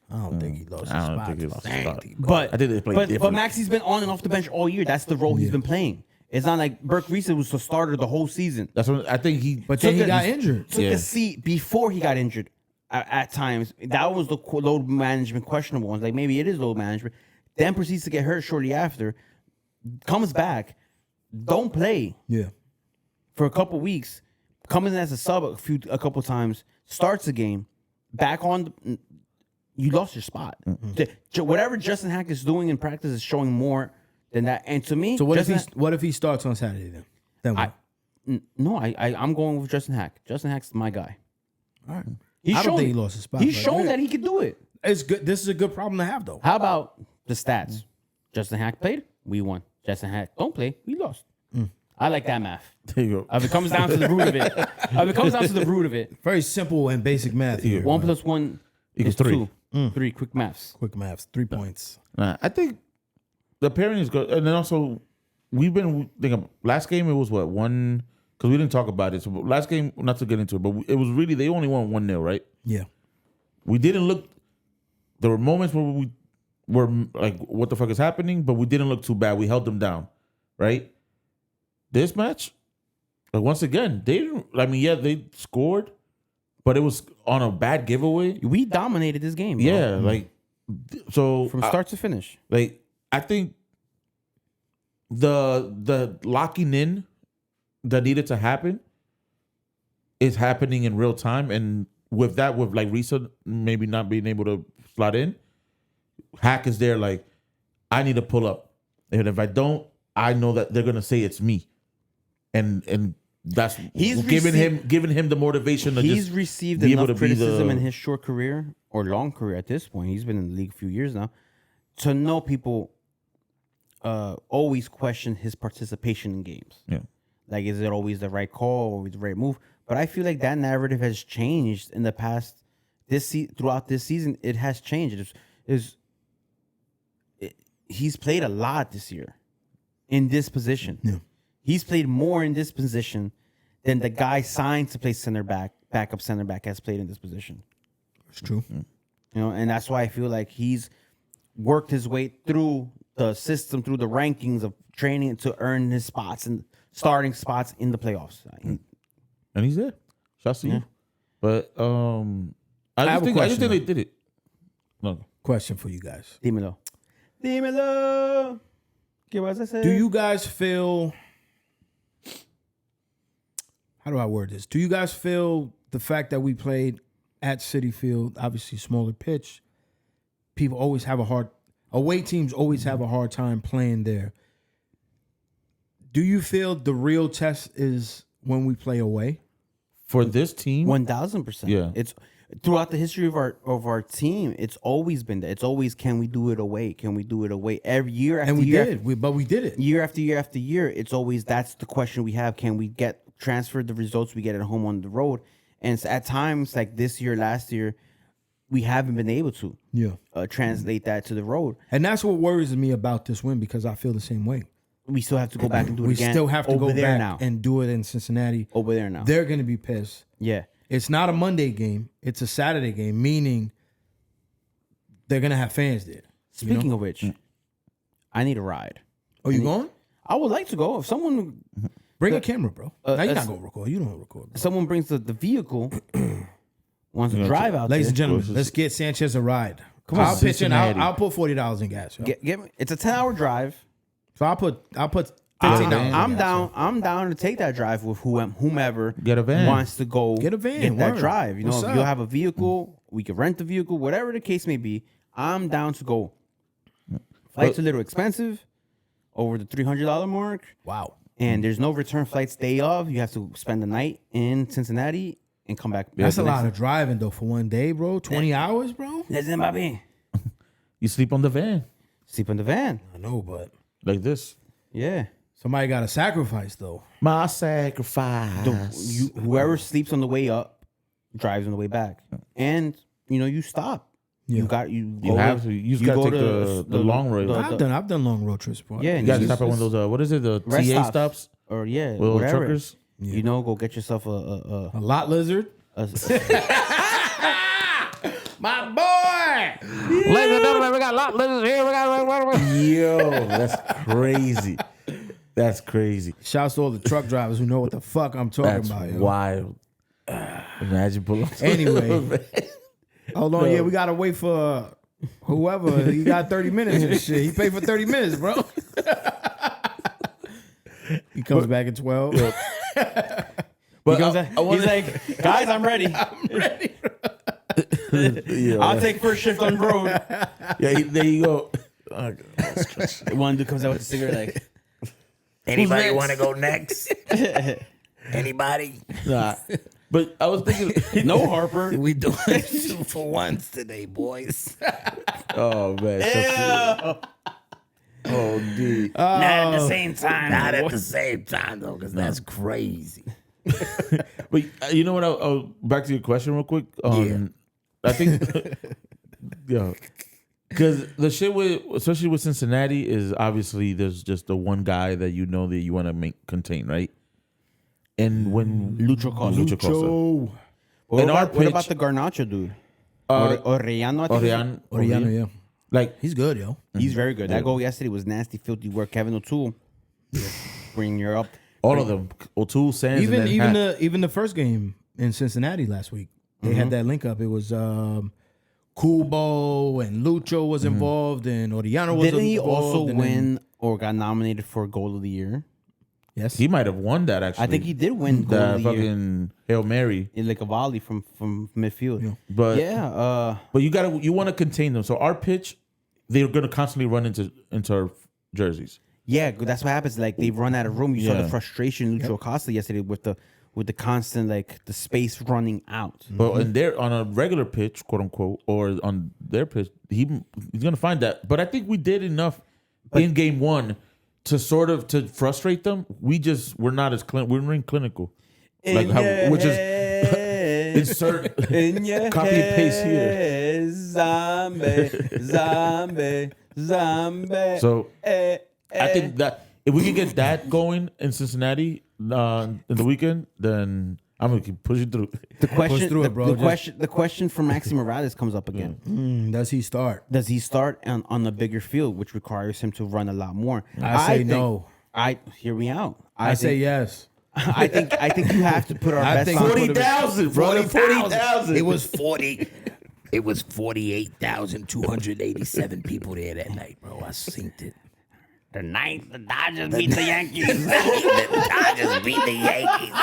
I don't think he lost his I don't spot. think he lost his spot. But I think they played but different. Maxey's been on and off the bench all year. That's the role he's been playing. It's not like Burke Reeves was the starter the whole season. That's what I think he. But then he Took a- got injured. Took Yeah. a seat before he got injured at times. That was the load management questionable ones. Like maybe it is load management. Then proceeds to get hurt shortly after. Comes back. Don't play Yeah. for a couple weeks. Comes in as a sub a couple times. Starts a game. Back on. You lost your spot. Whatever Justin Hack is doing in practice is showing more than that. And to me, So what Justin if he starts on Saturday then? Then what? I'm going with Justin Hack. Justin Hack's my guy. All right. He's I don't shown think it. he lost his spot. He's but shown yeah. that he could do it. It's good. This is a good problem to have, though. How about the stats? Justin Hack played, we won. Justin Hack don't play, we lost. I like that math. There you go. If it comes down to the root of it, Very simple and basic math here. 1 + 1 Equals is 3. 2. 3 quick maths. Quick maths. 3 points. Nah, I think the pairing is good, and then also we've been thinking. Last game it was what 1 because we didn't talk about it. So last game, not to get into it, but it was really they only won 1-0, right? Yeah. We didn't look. There were moments where we were like, "What the fuck is happening?" But we didn't look too bad. We held them down, right? This match, like once again, they didn't. I mean, yeah, they scored, but it was on a bad giveaway. We dominated this game. Bro. Yeah, like so From start to finish. like I think the locking in that needed to happen is happening in real time, and with that, with like Risa maybe not being able to slot in, Hack is there like I need to pull up, and if I don't, I know that they're gonna say it's me, and that's He's giving him the motivation to He's just received be able enough to be criticism the- in his short career or long career at this point. He's been in the league a few years now. To know people always question his participation in games. Yeah. Like, is it always the right call, always the right move? But I feel like that narrative has changed in the past. Throughout this season, it has changed. He's played a lot this year in this position. Yeah. He's played more in this position than the guy signed to play backup center back has played in this position. It's true. You know, and that's why I feel like he's worked his way through the system, through the rankings of training to earn his spots and starting spots in the playoffs. and he's there. Shouts to you. But I have a just think question, they did it. No. Question for you guys. Dímelo. Dímelo. ¿Qué vas a hacer? Do you guys feel... How do I word this? Do you guys feel the fact that we played at Citi Field, obviously smaller pitch, people always have away teams always have a hard time playing there. Do you feel the real test is when we play away? For this team, 1000%. Yeah. It's throughout the history of our team. It's always been that. It's always, can we do it away? Can we do it away? Every year after And we year, did. We did it. year after year after year. It's always, that's the question we have. Can we get transfer the results we get at home on the road? And it's at times like this year, last year, we haven't been able to translate that to the road. And that's what worries me about this win, because I feel the same way. We still have to go back and do it We again. still have to over go there back now. and do it in Cincinnati. Over there now. They're going to be pissed. Yeah. It's not a Monday game. It's a Saturday game, meaning they're gonna have fans there. Speaking of which, I need a ride. Oh, you going? I would like to go. If someone Bring a camera, bro. Now you're as- not gonna record. You don't record. Bro. someone brings the vehicle, wants to drive out Ladies there. and gentlemen, let's get Sanchez a ride. on, I'll pitch in. Cincinnati. I'll put $40 in gas. Yo. Get me. It's a 10-hour drive. So I'll put $15. I'm down. I'm down to take that drive with whomever Get a van. wants to go. Get a van, Get that word. drive. You know, What's if you up? have a vehicle, we can rent the vehicle. Whatever the case may be, I'm down to go. Flights a little expensive, over the $300 mark, Wow. and there's no return flights day of. You have to spend the night in Cincinnati and come back. That's a lot of driving though for one day, bro. 20 hours, bro. Listen, papi. You sleep on the van Sleep in the van. I know, but like this. Yeah. somebody got to sacrifice though. My sacrifice. Whoever sleeps on the way up drives on the way back, and you stop. Yeah. You have to. You just gotta take the long road. I've done long road trips before. Yeah, You gotta stop at one of those. What is it? The Rest TA stops. stops. or Little whatever. truckers. Go get yourself A lot lizard. My boy. Ladies and gentlemen, we got lot lizards here. We got. Yo, that's crazy. That's crazy. Shouts to all the truck drivers who know what the fuck I'm talking That's about. Yo. wild. Imagine pulling. Anyway. Hold on, yeah, we gotta wait for whoever. He got 30 minutes and shit. He paid for 30 minutes, bro. He comes back at 12. But he's like, guys, I'm ready. I'll take first shift on the road. yeah, there you go. One dude comes out with a cigarette like, Anybody want to go next? Anybody? Nah. But I was thinking, no, Harper. We doing 2 for 1s today, boys. oh man, oh dude. Not at the same time. Not at the same time, though, because that's crazy. But you know what? I'll back to your question real quick. I think, yeah, because the shit with, especially with Cincinnati, is obviously there's just the one guy that you know that you want to contain, right? And when Lucho Costa. What about the Garnacho dude? Orellano, I think. Oriana, yeah. like He's good, yo. He's very good. That goal yesterday was nasty, filthy work. Kevin O'Toole, bringing her up. all of them, O'Toole, Sands, Even and then even Hat. even the first game in Cincinnati last week, they had that link up. It was Kubo and Lucho was involved, and Oriana was Didn't he involved. also and then- win or got nominated for Goal of the Year? Yes. He might have won that actually. I think he did win Goal the of the Year. fucking Hail Mary. In like a volley from midfield. Yeah. But but you want to contain them. So our pitch, they're gonna constantly run into our jerseys. Yeah, that's what happens. Like they've run out of room. You saw Yeah. the frustration Lucho Acosta yesterday with the constant like the space running out. But in their on a regular pitch, quote unquote, or on their pitch, he's gonna find that. But I think we did enough in game one to sort of to frustrate them. We're not as we're in clinical, like which is insert copy and paste here. Zombie. So I think that if we can get that going in Cincinnati in the weekend, then I'm gonna keep pushing through. The question, through it, bro. the question for Maxi Morales comes up again. Does he start? Does he start on the bigger field, which requires him to run a lot more? I say think- no. Hear me out. I say think- yes. I think you have to put our I best think on. 40,000, bro. 40,000. It was 40. It was 48,287 people there that night, bro. I synced it. The Dodgers beat the Yankees. The Dodgers beat the Yankees.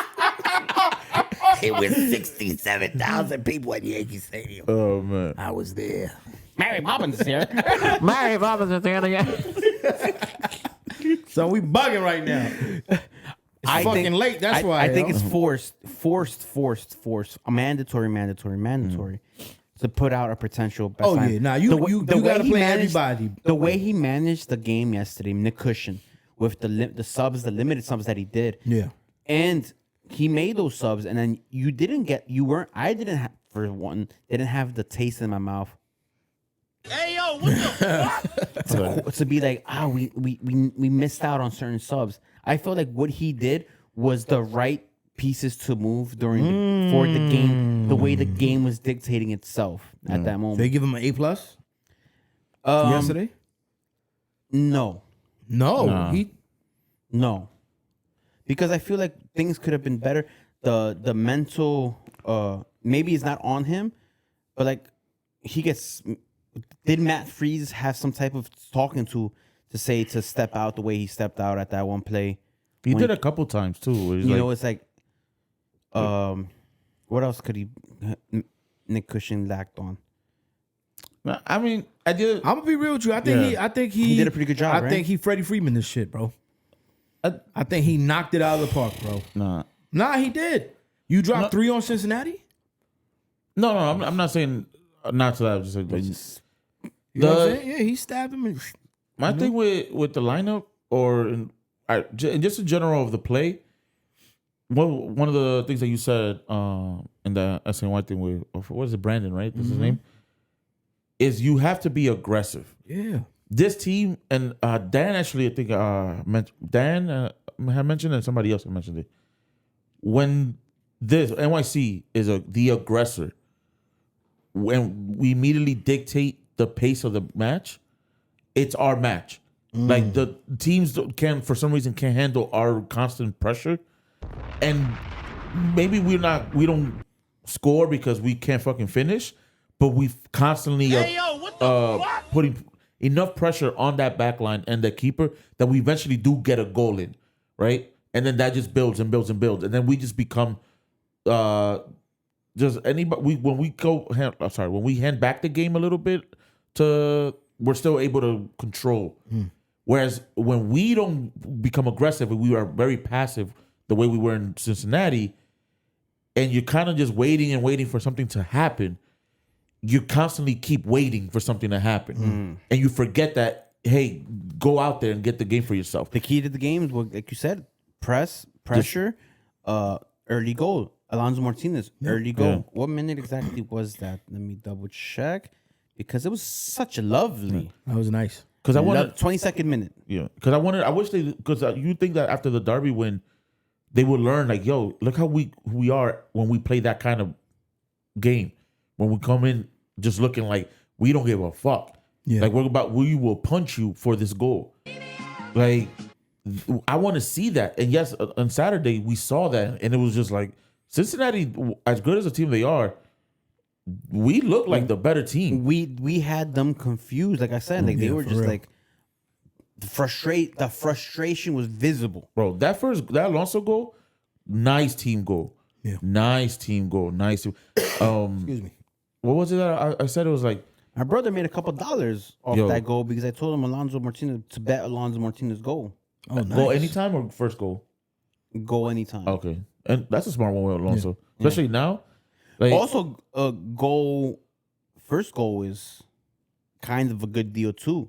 It was 67,000 people at Yankee Stadium. Oh man. I was there. Mary Poppins is here. Mary Poppins is there again. So we bugging right now. It's fucking late. That's why. I think yo. it's forced. Mandatory. To put out a potential best Oh, line. yeah. Nah, you way gotta he play managed- everybody. The way he managed the game yesterday, Nick Cushion, with the limited subs that he did. Yeah. And he made those subs, and then I didn't have the taste in my mouth. Hey yo, what the fuck? to be like, we missed out on certain subs. I felt like what he did was the right pieces to move for the game, the way the game was dictating itself at that moment. They give him an A+ yesterday. No, No, no, because I feel like things could have been better. The mental, maybe it's not on him, but like he gets. Did Matt Freeze have some type of talking to say to step out the way he stepped out at that one play? He did a couple times too. Where he's You like, know, it's like, what else could Nick Cushing lacked on? I mean, I did. I'm gonna be real with you. I think he did a pretty good job, I right? think he Freddie Freeman this shit, bro. I think he knocked it out of the park, bro. Nah, he did. You dropped 3 on Cincinnati. No, I'm not saying not to that. I'm just like, You know what I'm saying? Yeah, he stabbed him. And, my thing with the lineup just in general of the play. One of the things that you said in the SNY thing with what is it, Brandon, right? That's his name. Is you have to be aggressive. yeah. This team and Dan actually, I think Dan had mentioned and somebody else had mentioned it. When this NYC is the aggressor, when we immediately dictate the pace of the match, it's our match. Like the teams for some reason can't handle our constant pressure, and maybe we don't score because we can't fucking finish, but we constantly putting enough pressure on that back line and the keeper that we eventually do get a goal in, right? And then that just builds and builds and builds, and then we just become just anybody. When we hand back the game a little bit, we're still able to control. Whereas when we don't become aggressive and we are very passive, the way we were in Cincinnati, and you're kind of just waiting and waiting for something to happen, you constantly keep waiting for something to happen, and you forget that, hey, go out there and get the game for yourself. The key to the game is, like you said, pressure, early goal. Alonso Martinez, early goal. Yeah. What minute exactly was that? Let me double check, because it was such a lovely. That was nice. Because I wanted 22nd minute. Yeah, I wish because you think that after the Derby win, they would learn, like, yo, look how we are when we play that kind of game. When we come in just looking like we don't give a fuck. Yeah. Like, we will punch you for this goal. Like, I want to see that. And yes, on Saturday we saw that, and it was just like Cincinnati, as good as a team they are, we look like the better team. We had them confused. Like I said, like they were just real. like the frustration was visible. Bro, that Alonso goal, nice team goal. Yeah. Nice team goal. Nice. Excuse me. What was it that I said? It was like, My brother made a couple dollars off Yo. that goal because I told him Alonso Martinez to bet Alonso Martinez goal. Oh, nice. goal anytime or first goal? Goal anytime. Okay. And that's a smart one with Alonso. Especially now. Like, Also, first goal is kind of a good deal too,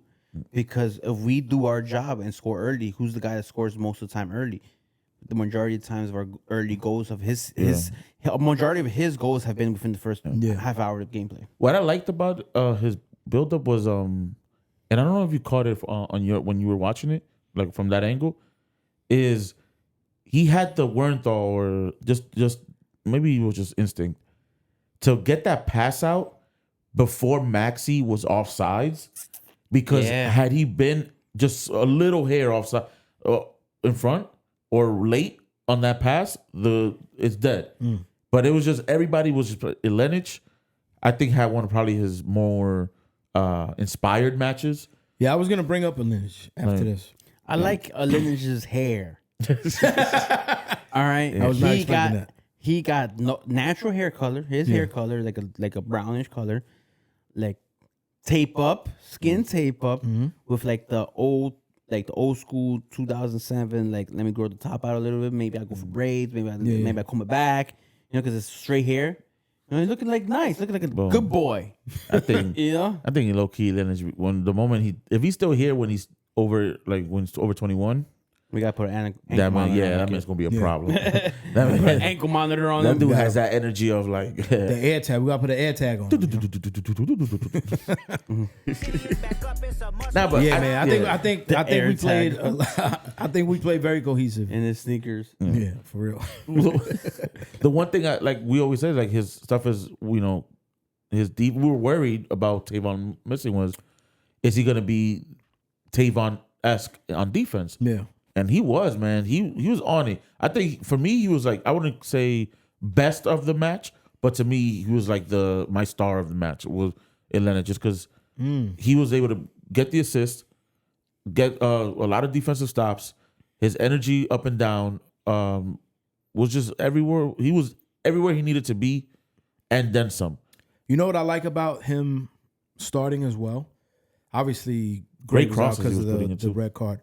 because if we do our job and score early, who's the guy that scores most of the time early? The majority of times of our early goals of a majority of his goals have been within the first half hour of gameplay. what I liked about his buildup was, and I don't know if you caught it on when you were watching it, like from that angle, is he had the Wernthal or just maybe it was just instinct to get that pass out before Maxi was offsides, because had he been just a little hair offside in front or late on that pass, it's dead. But it was just everybody was just Ilenic. I think had one of probably his more inspired matches. Yeah, I was gonna bring up a lineage after this. I like Lineage's hair. All right, I was not expecting that. He got natural hair color. His hair color like a brownish color, like skin tape up with like the old school 2007. Like, let me grow the top out a little bit. Maybe I go for braids. Maybe I comb it back. You know, because it's straight hair. You know, he's looking like nice, looking like a good boy. I think You know, I think low key Ilenic, when the moment if he's still here when he's over 21, We got to put an ankle That man, monitor on that it. man's gonna be a problem. Put that an man, ankle monitor on that him. dude has that energy of like. The air tag. We gotta put an air tag on. Nah, but Yeah, man. I think air we played. tag. I think we played very cohesive. In his sneakers. Yeah, for real. the one thing we always say, like his stuff is, his deep. We were worried about Tavon missing is he gonna be Tavon-esque on defense? Yeah. And he was, man. He was on it. I think for me, he was like, I wouldn't say best of the match, but to me, he was like my star of the match was Elena, just because he was able to get the assist, get a lot of defensive stops. His energy up and down was just everywhere. He was everywhere he needed to be, and then some. You know what I like about him starting as well? Obviously, Great Gray was out crosses he because was of putting in the too. red card.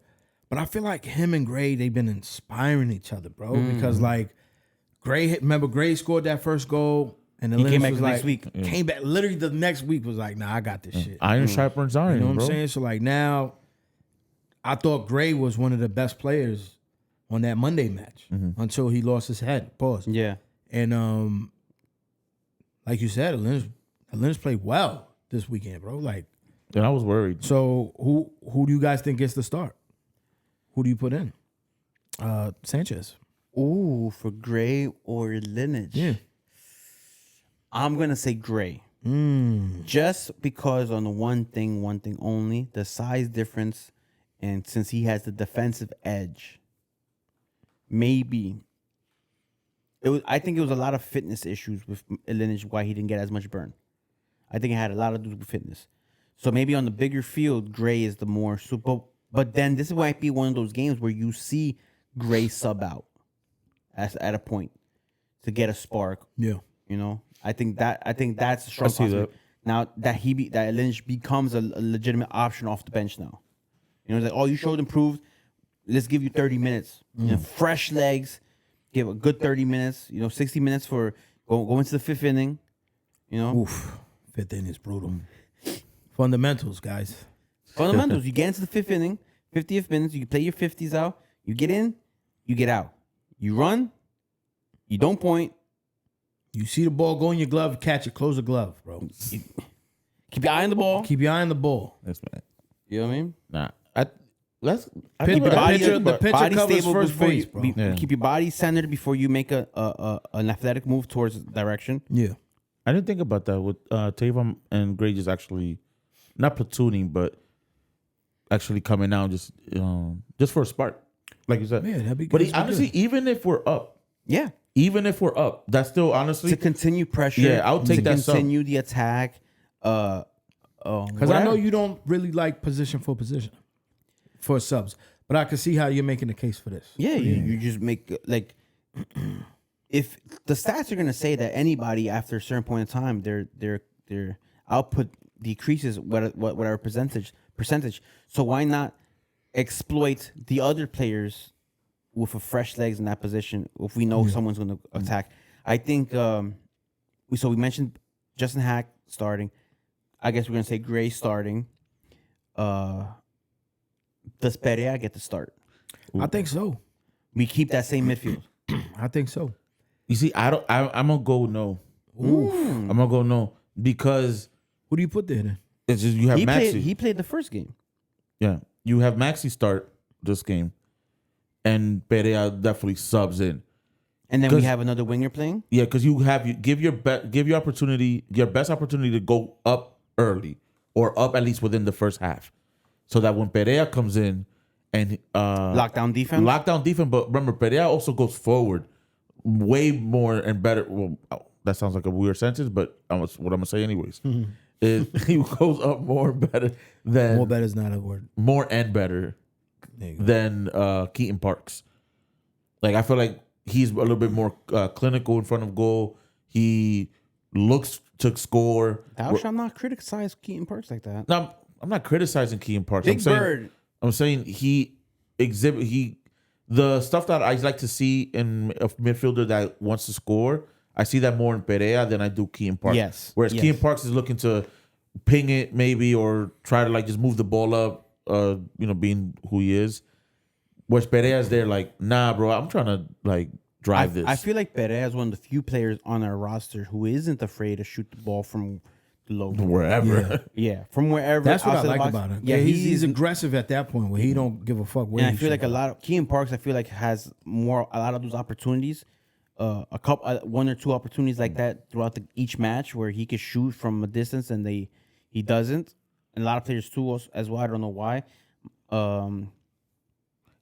But I feel like him and Gray, they've been inspiring each other, bro. Because like remember Gray scored that first goal, and then He came Lennox back was the like, next week. came back literally the next week was like, nah, I got this shit. Iron sharpens iron, You know what bro. I'm saying? So like now, I thought Gray was one of the best players on that Monday match until he lost his head. Pause. Yeah. And like you said, Lennox played well this weekend, bro. Like, And I was worried. so who do you guys think gets the start? Who do you put in? Sanchez. Ooh, for Gray or lineage. Yeah. I'm going to say Gray. Just because on the one thing only, the size difference, and since he has the defensive edge, maybe. I think it was a lot of fitness issues with lineage why he didn't get as much burn. I think it had a lot to do with fitness. So maybe on the bigger field, Gray is the more super. But then this might be one of those games where you see Gray sub out at a point to get a spark. Yeah. You know, I think that's a strong I see possibility. that. Now that Lynch becomes a legitimate option off the bench now. You know, it's like, oh, you showed improved. Let's give you 30 minutes. You know, fresh legs. Give a good 30 minutes. 60 minutes for go into the fifth inning. You know, Oof. Fifth inning is brutal. Fundamentals, guys. fundamentals. You get into the fifth inning, 50th minutes. You play your 50s out. You get in, you get out. You run, you don't point. You see the ball go in your glove, catch it, close the glove, bro. Keep your eye on the ball. Keep your eye on the ball. That's bad. You know what I mean? Nah, Keep never- the I- pitcher- the pitcher body covers stable first before base, you, bro. Yeah. Keep your body centered before you make an athletic move towards direction. Yeah. I didn't think about that with Tavon and Gray just actually not platooning, but actually coming out just for a spark, like you said. Yeah, that'd be good. But That'd be honestly, good. even if we're up, Yeah, that's still honestly to continue pressure. Yeah, I'll take to that sub. continue the attack. Because I know you don't really like position for subs, but I can see how you're making the case for this. Yeah, you just make like if the stats are gonna say that anybody after a certain point in time their output decreases whatever percentage. So why not exploit the other players with a fresh legs in that position if we know someone's gonna attack? I think we mentioned Justin Hack starting. I guess we're gonna say Gray starting. Does Perea get the start? I think so. We keep that same midfield. I think so. You see, I'm gonna go no. I'm gonna go no because Who do you put there then? it's just you have Maxi. He played the first game. Yeah, you have Maxi start this game, and Perea definitely subs in. And then we 'Cause- have another winger playing. Yeah, because give your best opportunity to go up early or up at least within the first half, so that when Perea comes in and Lockdown defense. lockdown defense. But remember, Perea also goes forward way more and better. Well, that sounds like a weird sentence, but what I'm gonna say anyways. Is he goes up more and better than More better is not a word. more and better There you go. than Keaton Parks. Like I feel like he's a little bit more clinical in front of goal. He looks to score. Thou shalt not criticize Keaton Parks like that. Now, I'm not criticizing Keaton Parks. Big Bird. I'm saying the stuff that I like to see in a midfielder that wants to score. I see that more in Perea than I do Keaton Parks. Yes. Whereas Yes. Keaton Parks is looking to ping it maybe or try to like just move the ball up. Being who he is. Whereas Pereira's there like, nah, bro, I'm trying to like drive this. I feel like Perea is one of the few players on our roster who isn't afraid to shoot the ball from the low. Wherever. Yeah, from wherever. That's what I outside the like box. about him. Yeah, he's aggressive at that point where he don't give a fuck where And I he feel like shoot. a lot of Keegan Parks. I feel like has a lot of those opportunities, a couple, one or two opportunities like that throughout each match where he could shoot from a distance and he doesn't. And a lot of players too as well. I don't know why.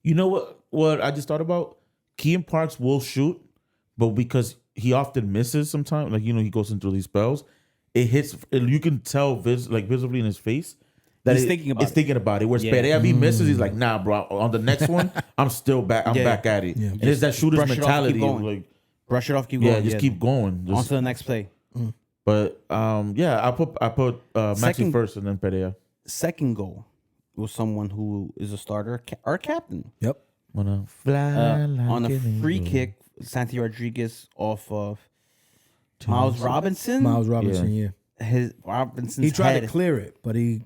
You know what I just thought about? Keegan Parks will shoot, but because he often misses sometimes, like, he goes into these spells, it hits, you can tell visibly in his face that He's thinking about it. Whereas Perea, if he misses, he's like, nah, bro, on the next one, I'm still back. I'm back at it. Yeah. And it's that shooter's brush it off, keep mentality. going. Like, Brush it off, keep going. just keep going. On to the next play. But I put Maxi first and then Perea. Second goal was someone who is a starter, our captain. Yep. Wanna fly On a an free eagle. kick, Santi Rodriguez off of Miles Robinson. Miles Robinson, yeah. Robinson's He tried head to clear it, but he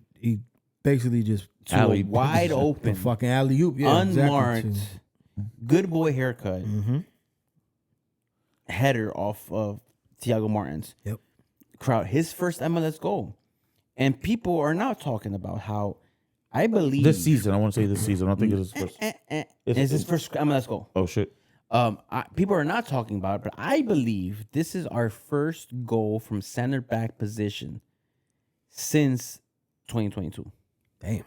basically just to a Alley. wide the open, fucking alley oop, yeah, unmarked, exactly. good boy haircut header off of Thiago Martins. Yep. Crowd, his first MLS goal. And people are now talking about how I believe This season, I want to say this season. I don't think it's his first. It's his first MLS goal. Oh shit! People are not talking about it, but I believe this is our first goal from center back position since 2022. Damn.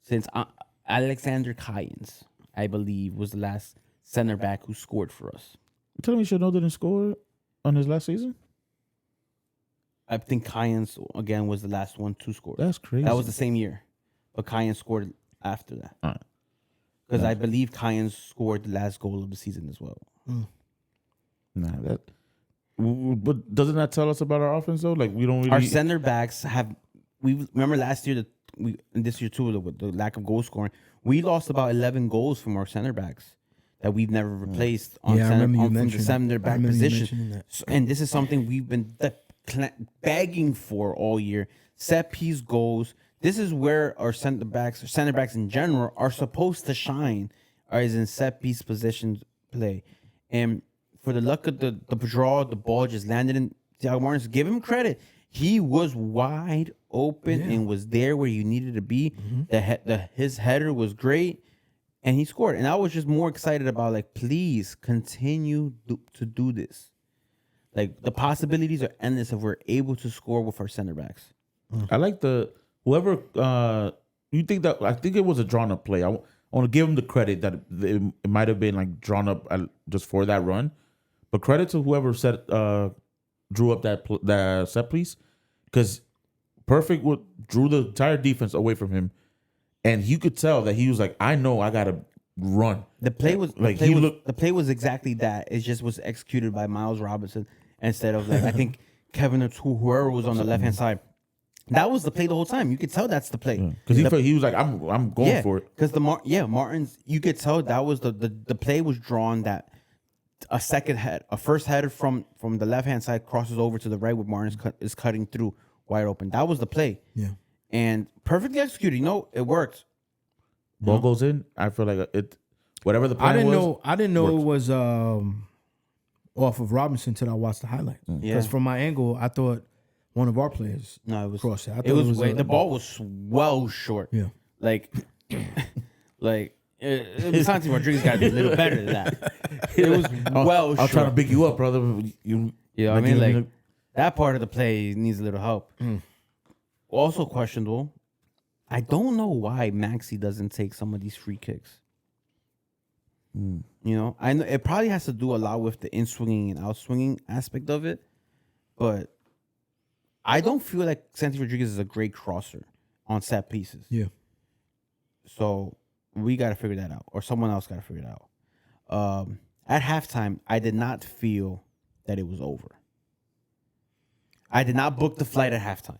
Since Alexander Cayens, I believe, was the last center back who scored for us. You telling me Chanel didn't score on his last season? I think Cayens, again, was the last one to score. That's crazy. That was the same year. But Cayens scored after that. All right. Because I believe Cayens scored the last goal of the season as well. Nah, that. But doesn't that tell us about our offense though? Like, we don't really. Our center backs have. We remember last year and this year too, with the lack of goal scoring, we lost about 11 goals from our center backs that we've never replaced on Yeah, I remember you from the mentioning center that. I back remember you position. mentioning that. So, and this is something we've been begging for all year. Set piece goals. This is where our center backs in general are supposed to shine, is in set piece position play. And for the luck of the draw, the ball just landed in Thiago Martins. Give him credit. He was wide open and was there where you needed to be. His header was great, and he scored. And I was just more excited about, like, please continue to do this. Like, the possibilities are endless if we're able to score with our center backs. I like whoever you think that. I think it was a drawn up play. I want to give him the credit that it might have been like drawn up just for that run, but credit to whoever drew up that set piece, because Perfect drew the entire defense away from him, and you could tell that he was like, I know I gotta run. The play was like the play was exactly that. It just was executed by Miles Robinson instead of, like, I think Kevin or whoever was on the left hand side. That was the play the whole time. You could tell that's the play. Because he was like, I'm going for it. Because Martins, you could tell that was the play was drawn that a first header from the left hand side crosses over to the right where Martins is cutting through wide open. That was the play. Yeah, and perfectly executed. It worked. Ball goes in. I feel like it. Whatever the plan I didn't know it was off of Robinson until I watched the highlights. Because from my angle, I thought one of our players crossed it. It was the ball was well short. Yeah, like Santi Rodriguez got a little better than that. It was well short. I'll try to big you up, brother. I mean, like, that part of the play needs a little help. Also questionable. I don't know why Maxi doesn't take some of these free kicks. I know it probably has to do a lot with the in-swinging and out-swinging aspect of it, but I don't feel like Santi Rodriguez is a great crosser on set pieces. Yeah. So we got to figure that out, or someone else got to figure it out. At halftime, I did not feel that it was over. I did not book the flight at halftime.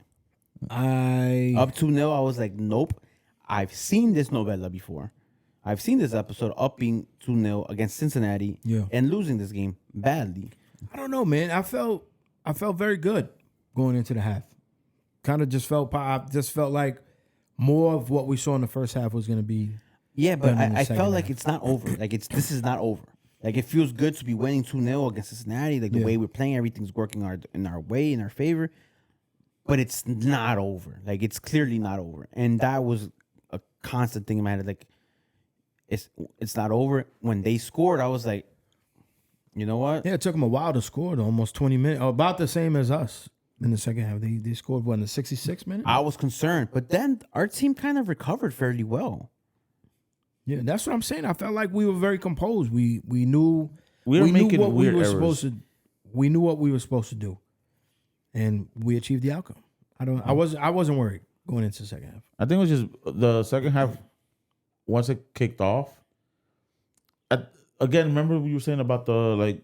Up 2-0, I was like, nope. I've seen this novella before. I've seen this episode up being 2-0 against Cincinnati and losing this game badly. I don't know, man. I felt very good going into the half. I just felt like more of what we saw in the first half was going to be Yeah, but than in the I second felt like half. it's not over. Like this is not over. Like it feels good to be winning 2-0 against Cincinnati. Like the way we're playing, everything's working in our way, in our favor. But it's not over. Like it's clearly not over. And that was a constant thing in my head. Like it's not over. When they scored, I was like, you know what? Yeah, it took them a while to score, though, almost 20 minutes, about the same as us in the second half. They scored in the 66th minute. I was concerned, but then our team kind of recovered fairly well. Yeah, that's what I'm saying. I felt like we were very composed. We knew We were making what weird we were errors. supposed to. We knew what we were supposed to do, and we achieved the outcome. I wasn't worried going into the second half. I think it was just the second half. Once it kicked off, again, remember what you were saying about the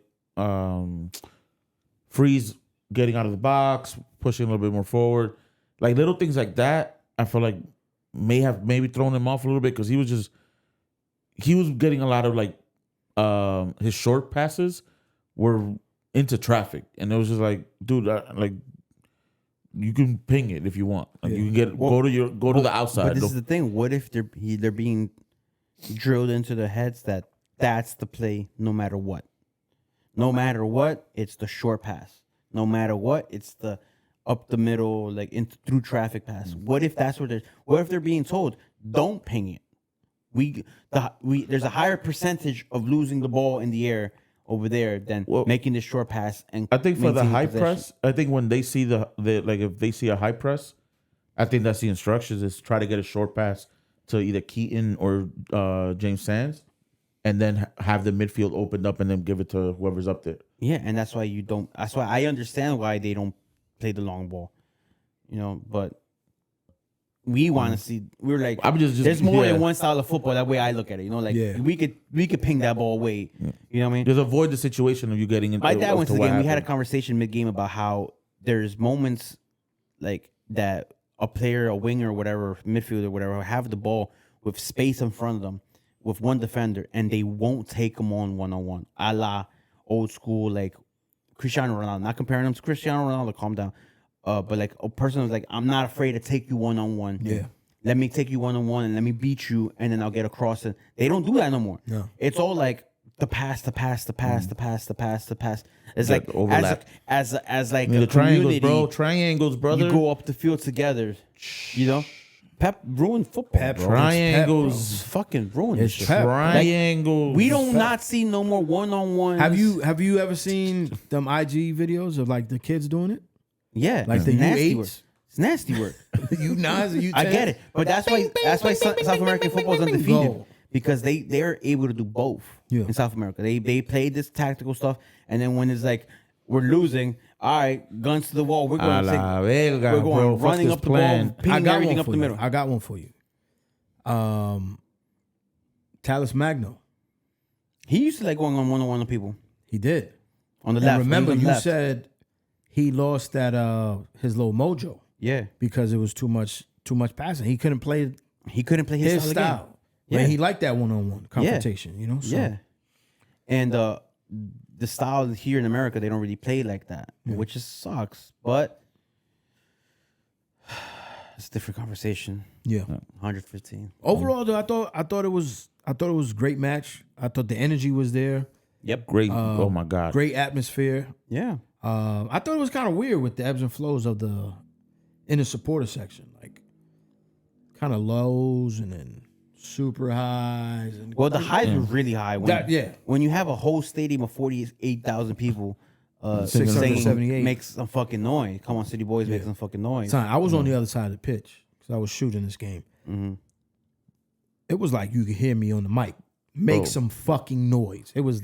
Freeze getting out of the box, pushing a little bit more forward, like little things like that. I feel like maybe thrown him off a little bit because he was getting a lot of his short passes were into traffic, and it was just like, dude, like you can ping it if you want. Like you can go to the outside. But this is the thing. What if they're being drilled into their heads that's the play no matter what? No matter what, it's the short pass. No matter what, it's the up the middle, like through traffic pass. What if that's what they're being told? Don't ping it. There's a higher percentage of losing the ball in the air over there than making this short pass. And I think for the maintaining high possession. press, I think when they see if they see a high press, I think that's the instructions is try to get a short pass to either Keaton or James Sands, and then have the midfield opened up and then give it to whoever's up there. Yeah, and that's why you don't. That's why I understand why they don't play the long ball, But we want to see. We're like, I'm just there's more yeah. than one style of football. That way I look at it. We could ping that ball away. You know what I mean? Just avoid the situation of you getting into. My dad went to the what game. We had a happened. conversation mid game about how there's moments like that a player, a winger, whatever, midfielder, whatever, have the ball with space in front of them with one defender, and they won't take them on one-on-one, a la old school like Cristiano Ronaldo. Not comparing them to Cristiano Ronaldo. Calm down. But like a person was like, I'm not afraid to take you one-on-one. Yeah. Let me take you one-on-one and let me beat you, and then I'll get across it. They don't do that no more. No. It's all like the pass. It's Like like overlap. as like The a triangles, community, bro. Triangles, brother. you go up the field together. Pep ruined football. Pep, bro. bro. Triangles. Fucking ruined It's this shit. Pep. Triangles. We don't not see no more one-on-one. Have you ever seen them IG videos of like the kids doing it? Yeah, Like it's the nasty U8s? work. It's nasty work. You Nas, you I get it, but that's why South American football is undefeated Go. because they're able to do both in South America. They play this tactical stuff, and then when it's like we're losing, all right, guns to the wall. We're going, Verga, we're going bro. Fuck running this up the plan. ball, pinging everything up the middle. I got one for you. Talis Magno. He used to like going on one-on-one with people He did. on the And left. remember, on the you left. said he lost that his little mojo yeah, because it was too much passing. He couldn't play he couldn't play his his style. style. Again. Yeah, Yeah. he liked that one-on-one confrontation. So, Yeah, and the style here in America, they don't really play like that, which just sucks. But it's a different conversation. yeah. 115. Overall, though, I thought it was a great match. I thought the energy was there. Yep. Great. Oh my God. Great atmosphere. Yeah. I thought it was kind of weird with the ebbs and flows of in the supporter section, like kind of lows and then super highs. And Well, the highs were really high. When, When you have a whole stadium of 48,000 people singing, 678. make some fucking noise. Come on, City Boys, make some fucking noise. Son, I was on the other side of the pitch because I was shooting this game. Mm-hmm. It was like you could hear me on the mic. Make Bro. some fucking noise. It was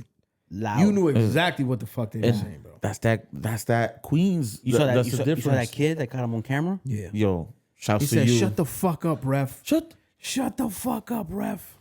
Loud. you knew exactly what the fuck they were saying, bro. That's that Queens. You saw that. That's You the saw difference. that kid that caught him on camera. Yeah. Yo, shouts He to said, you. "Shut the fuck up, ref. Shut. The fuck up, ref."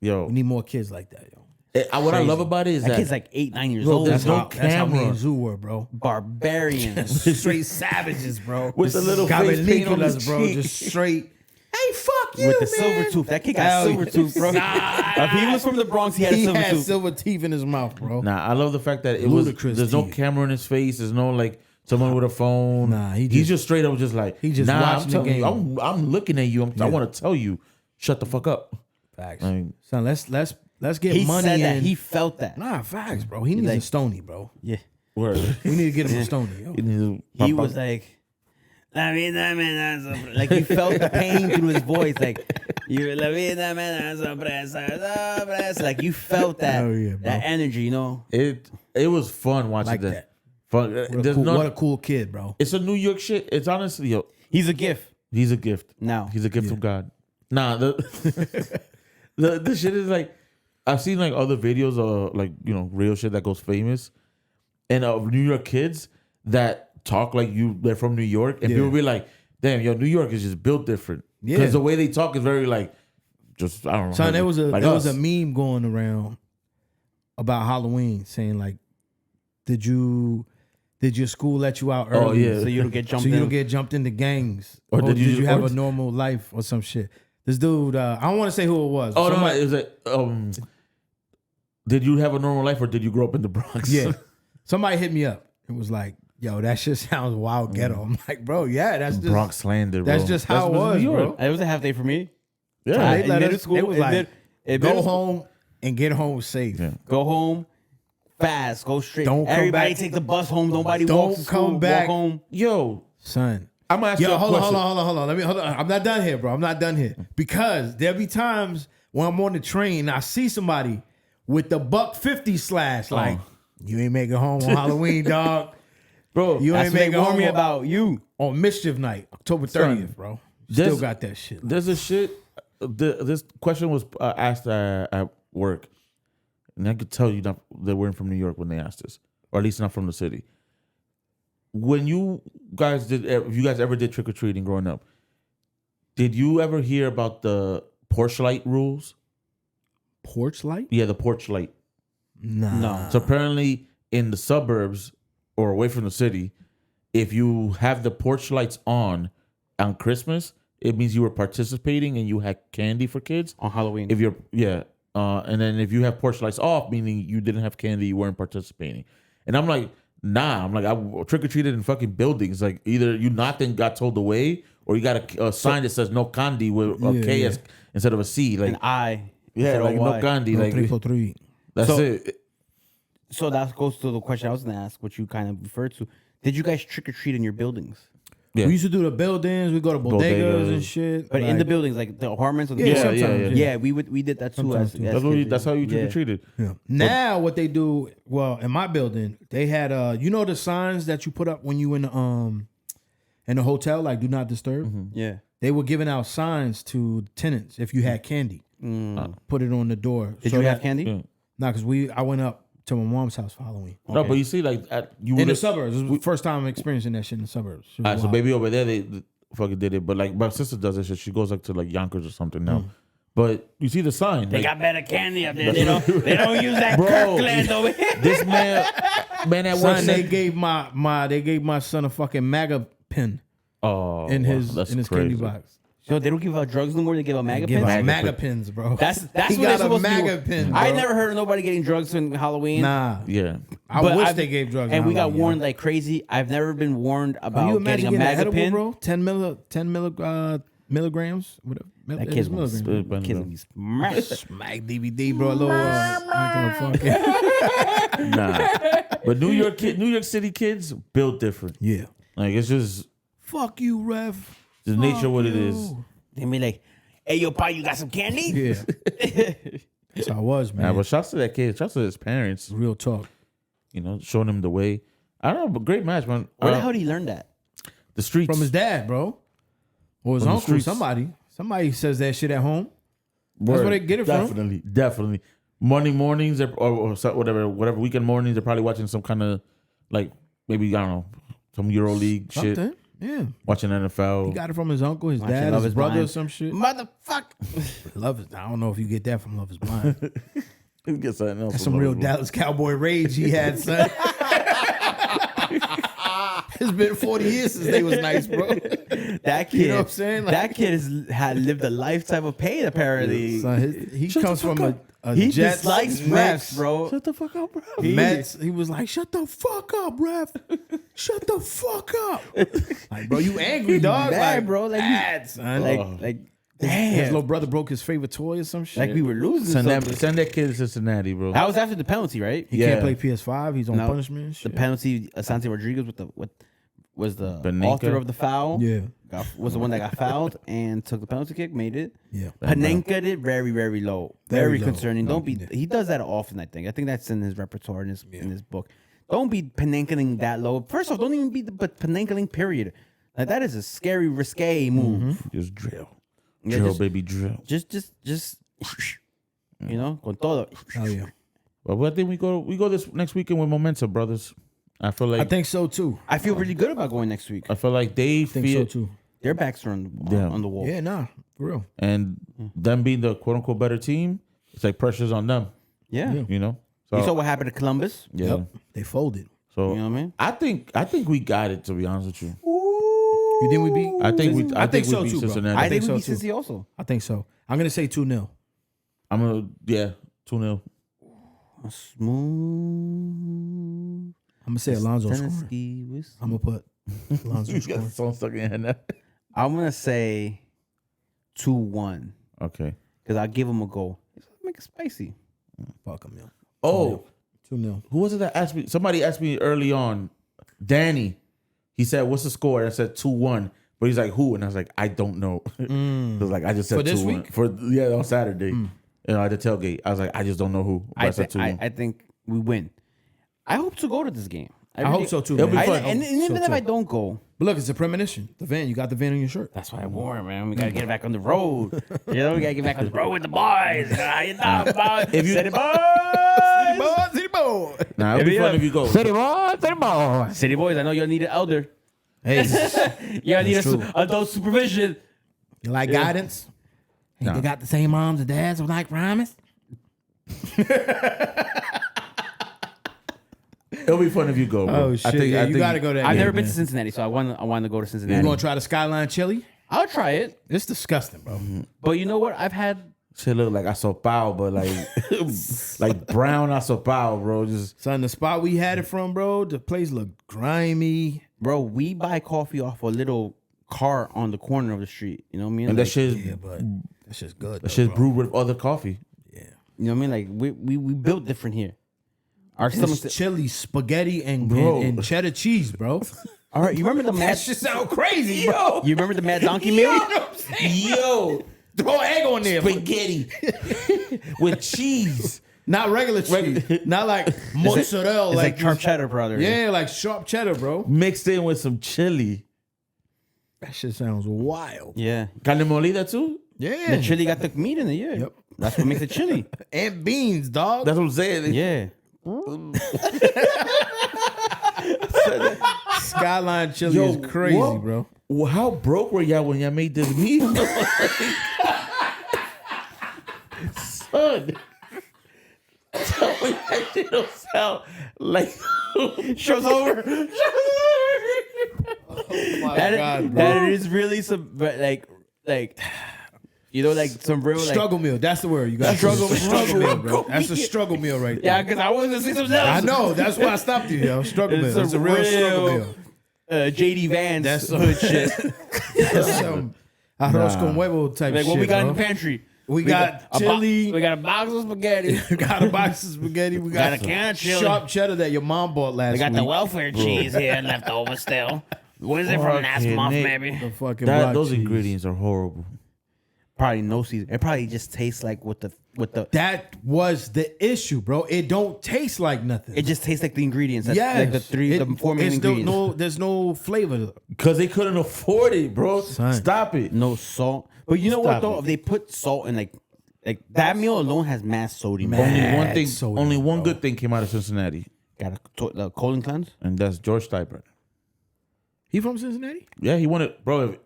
Yo, We need more kids like that, yo. what I love about it is That that kid's like 8, 9 years Bro, old. there's no that's how me camera. and Zoo were, bro. Barbarians. Straight savages, bro. With the little face paint on his bro. cheek. Just straight. Hey, fuck you, With the man. silver tooth. That kid got Hell silver yeah. tooth, bro. If he was from the Bronx, he had a He silver had tooth. silver teeth in his mouth, bro. Nah, I love the fact that Ludicrous there's no teeth. camera in his face. There's no like someone with a phone. Nah, he's just straight up just like he just nah, watching the I'm telling you, game. I'm looking at you. I want to tell you, shut the fuck up. Facts. Like, Son, let's get He money said that. in. He felt that. Nah, facts, bro. He needs a like- Stony, bro. Yeah. word. We need to get him a Stony. Yo. He was like, La vida me da sorpresa. Like you felt the pain through his voice. Like, La vida me da sorpresa. Like you felt that, Oh, yeah, bro. that energy, you know? It was fun watching Like that. that. Fun. What a cool kid, bro. It's a New York shit. It's honestly, yo, He's a gift. he's a gift. Now. He's a gift from God. Nah, the shit is like, I've seen like other videos of like, you know, real shit that goes famous, and of New York kids that talk like they're from New York, and people be like, damn, yo, New York is just built different. Yeah. Because the way they talk is very like, just, I don't know. Son, there was like a us. meme going around about Halloween saying like, did your school let you out early? Oh, yeah. So you don't get jumped So you in. don't get jumped into gangs, Or or did you- have or- a normal life or some shit? This dude, I don't want to say who it was. Oh, Somebody- no, it was like, did you have a normal life or did you grow up in the Bronx? Yeah. Somebody hit me up. It was like, yo, that shit sounds wild ghetto. I'm like, bro, yeah, that's just Bronx slander, bro. that's just how it was, New bro. York. It was a half day for me. Yeah. They in let middle us, school, it was in like, mid- in go middle- home and get home safe. Yeah. Go home fast. Go straight. Don't come Everybody back. take the bus home. Nobody Don't walks to come school. back. Walk home. Yo, Son. I'm gonna ask you Yo, a hold on. question. Hold on. I'm not done here, bro. I'm not done here. Because there'll be times when I'm on the train and I see somebody with the $1.50 slash. Like, you ain't making home on Halloween, dog. Bro, You that's ain't what they making warn me home about you. on Mischief Night, October 30th, bro. Still there's- got that shit. There's a shit. This question was asked at work, and I could tell you not they weren't from New York when they asked this, or at least not from the city. When you guys if you guys ever did trick or treating growing up, did you ever hear about the porch light rules? Porch light? Yeah, the porch light. Nah. No. So apparently, in the suburbs or away from the city, if you have the porch lights on Christmas, it means you were participating and you had candy for kids. On Halloween. If you're and then if you have porch lights off, meaning you didn't have candy, you weren't participating. And I'm like, nah. I'm like, I trick or treated in fucking buildings. Like either you knocked and got told away, or you got a sign that says no candy with a K instead of a C. Like An I. yeah, like no Y. candy. No Like 343. that's So- it. So that goes to the question I was going to ask, which you kind of referred to. Did you guys trick or treat in your buildings? Yeah. We used to do the buildings. We go to bodegas Bodegas. and shit. But in like- the buildings, like the apartments or the Yeah, buildings? sometimes. Yeah, we did that too. Sometimes As, too. as That's what kids, that's how you trick yeah. or treated. Yeah. Now what they do, well, in my building, they had you know the signs that you put up when you in the hotel, like do not disturb. Yeah. They were giving out signs to tenants if you had candy. Put it on the door. Did So you have that- candy? Yeah. Nah, because I went up to my mom's house for Halloween. No, but you see, like you In the would suburbs. It was the first time experiencing that shit in the suburbs. It was so wild. baby over there they fucking did it, but like my sister does that shit. She goes like to like Yonkers or something now. But you see the sign. They like, got better candy up there. They don't use that Bro, Kirkland over here. this man at work Son, they said, gave my son a fucking MAGA pin oh, in wow, his that's candy crazy. box. So they don't give out drugs no more. They give out MAGA Give pins. out MAGA MAGA pins, bro. That's he what they're got a supposed to MAGA do. pin. Bro. I never heard of nobody getting drugs in Halloween. Nah, Yeah, I But wish I've- they gave drugs. And in we got Halloween, warned yo. like crazy. I've never been warned Can about you getting imagine a getting an MAGA edible, pin. bro? 10 milligrams. Whatever. That It kid's was gonna milligrams. that kid's gonna be smashed. Smack DVD, bro. A little. Fucking. nah. But New York City kids built different. Yeah. Like it's just Fuck you, ref. the nature of what it is. They be like, "Hey, yo, pa, you got some candy?" Yeah. That's how I was, man. Nah, but shouts to that kid. Shouts to his parents. Real talk. You know, showing him the way. I don't know, but great match, man. Where the hell did he learn that? The streets From his dad, bro. Or his From the uncle. streets. Somebody says that shit at home. That's where they get it from. Definitely. Monday mornings or whatever weekend mornings, they're probably watching some kind of like maybe I don't know some Euro League shit. Something. Yeah. Watching NFL. He got it from his uncle, his Watching dad, Love his is brother, Blind. or some shit. Motherfucker. Love is. I don't know if you get that from Love is Blind. Get something else. That's some real Dallas Cowboy rage he had, son. It's been 40 years since they was nice, bro. That kid, You know what I'm saying? Like- that kid had lived a lifetime of pain. Apparently, Son, he comes from a he Jets, dislikes refs, Mets, bro. Shut the fuck up, bro. Mets. He was like, "Shut the fuck up, ref. Shut the fuck up." Like, bro, you angry, dog? Mad, Like, bro. Like, mad, son. like His little brother broke his favorite toy or some shit. Like we were losing. Send something. that kid to Cincinnati, bro. That was after the penalty, right? he can't play PS5. He's on punishment. And The shit. penalty. Asante Rodriguez was the Panenka. author of the foul. Yeah. Was the one that got fouled and took the penalty kick, made it. Yeah. Panenka did very, very low. Very Very low. concerning. No, Don't be. He does that often. I think that's in his repertoire in his book. Don't be Panenkaing that low. First off, don't even be Panenkaing. Period. Like that is a scary, risque move. Just drill. Yeah, Drill, just- baby, drill. Just, you know, con todo. Oh yeah. Well, I think we go this next weekend with momentum, brothers. I feel like I think so too. I feel really good about going next week. I feel like they I think feel so too. Their backs are on the wall. Yeah, nah, for real. and them being the quote unquote better team, it's like pressure's on them. Yeah. You know. So You saw what happened to Columbus? yeah. Yep. They folded. So You know what I mean? I think we got it, to be honest with you. You think we beat? I think so we beat too, bro. Cincinnati. I think so we beat too. Cincy also. I think so. I'm gonna say 2-0. I'm gonna 2-0. Smooth. I'm gonna say Alonzo scoring. Tennessee whiskey. I'm gonna put Alonzo You got scoring. the song stuck in your head now. I'm gonna say 2-1 Okay. because I'll give him a goal. Make it spicy. Fuck him, yo. Oh, 2-0. who was it that asked me? Somebody asked me early on. Danny. He said, "What's the score?" I said 2-1. But he's like, "Who?" And I was like, "I don't know." It was like I just said For this 2-1. week? On Saturday. You know, at the tailgate. I was like, I just don't know who. But I said 2-1. I think we win. I hope to go to this game. I hope so too. It'll be man. fun. And even if I don't go, But look, it's a premonition. The van, you got the van on your shirt. that's why I wore it, man. We gotta get back on the road. You know, we gotta get back on the road with the boys. How you doing, boys? If you- City boys. City boy. Nah, it'll be fun if you go. City boys. City boys. I know you'll need an elder. Hey, Y'all need true. adult supervision. you like guidance? Hey, Nah. they got the same moms and dads with like rhymes. It'll be fun if you go, bro. Oh shit! Yeah, you gotta go there. I've never been to Cincinnati, so I want to go to You Cincinnati. gonna try the Skyline chili? I'll try it. It's disgusting, bro. But you know what? I've had Shit look like asopao, but like like brown asopao, bro. Just Son, the spot we had it from, bro, the place looked grimy. bro, we buy coffee off a little cart on the corner of the street. You know what I mean? and Like, that shit, Yeah, but that shit's good. that shit's brewed with other coffee. Yeah. you know what I mean? Like we built different here. Our stomachs. It's chili, spaghetti, and, Bro. and cheddar cheese, bro. All right, you remember the mad? sound crazy, bro. You remember the mad donkey meal? Yo, Throw egg on there. spaghetti with cheese. Not regular cheese. Not like mozzarella. It's like sharp this- cheddar, brother. Yeah, like sharp cheddar, bro. Mixed in with some chili. That shit sounds wild. Yeah. Carne molida too? Yeah. The chili got the meat in it. Yeah. Yep. That's what makes it chili. And beans, dog. That's what I'm saying. Yeah. Skyline chili Yo, is crazy, what? bro. Well, how broke were y'all when y'all made this meal? Son. Tell me that shit don't sound like Show's over. My That is really some, but like, you know, like some real like. Struggle meal. That's the word. You got Struggle meal, bro. That's a struggle meal right there. Yeah, because I wanted to see some else. I know. That's why I stopped you, yo. Struggle meal. It's That's a a real struggle real- meal. JD Vance That's hood shit. That's some arroz con huevo type Like shit. what we got in bro. the pantry. We got chili. We got a box of spaghetti. We got a box of spaghetti. We got, Got a can of chili. sharp cheddar that your mom bought last We got week. the welfare cheese here left over still. What is it from last Fucking month, Nick. maybe? The fucking block those cheese. ingredients are horrible. Probably no season. It probably just tastes like with the. That was the issue, bro. It don't taste like nothing. It just tastes like the ingredients. That's yes. like the four main ingredients. There's no flavor. Because they couldn't afford it, bro. Son. Stop it. No salt. But you know what Stop though? it. If they put salt in like that meal alone has mass sodium. Only one thing. sodium, Only one bro. good thing came out of Cincinnati, Got a colon cleanse. and that's George Steinbrenner. He from Cincinnati? Yeah, he wanted, bro.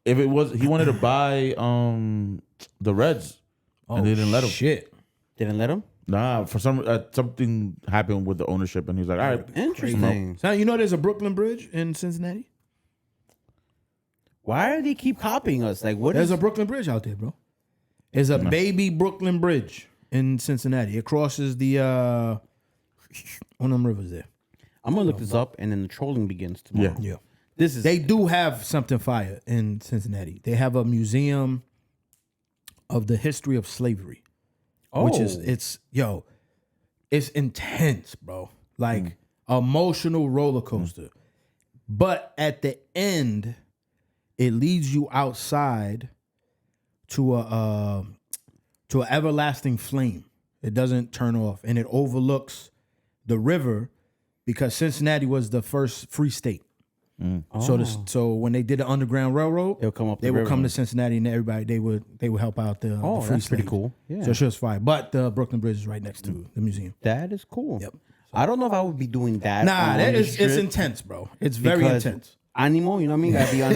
If it was, he wanted to buy the Reds, and they didn't let him. Shit. Didn't let him. Nah, for something happened with the ownership, and he was like, all right, Interesting. So you know there's a Brooklyn Bridge in Cincinnati? Why do they keep copying us? Like what There's is? a Brooklyn Bridge out there, bro. There's a baby Brooklyn Bridge in Cincinnati. It crosses the on them rivers there. I'm gonna look this up, and then the trolling begins tomorrow. Yeah. Yeah. This is They do have something fire in Cincinnati. They have a museum of the history of slavery, which is it's intense, bro. Like emotional roller coaster. But at the end, it leads you outside to an everlasting flame. It doesn't turn off, and it overlooks the river because Cincinnati was the first free state. So when they did the Underground Railroad, They'll come up They the would river. come to Cincinnati, and everybody they would help out the free that's pretty slaves. cool. Yeah. So it's just fine. But the Brooklyn Bridge is right next to the museum. That is cool. Yep. I don't know if I would be doing that. Nah, on that the is it's strip intense, bro. It's very because intense. Animal, you know what I mean? Gotta be on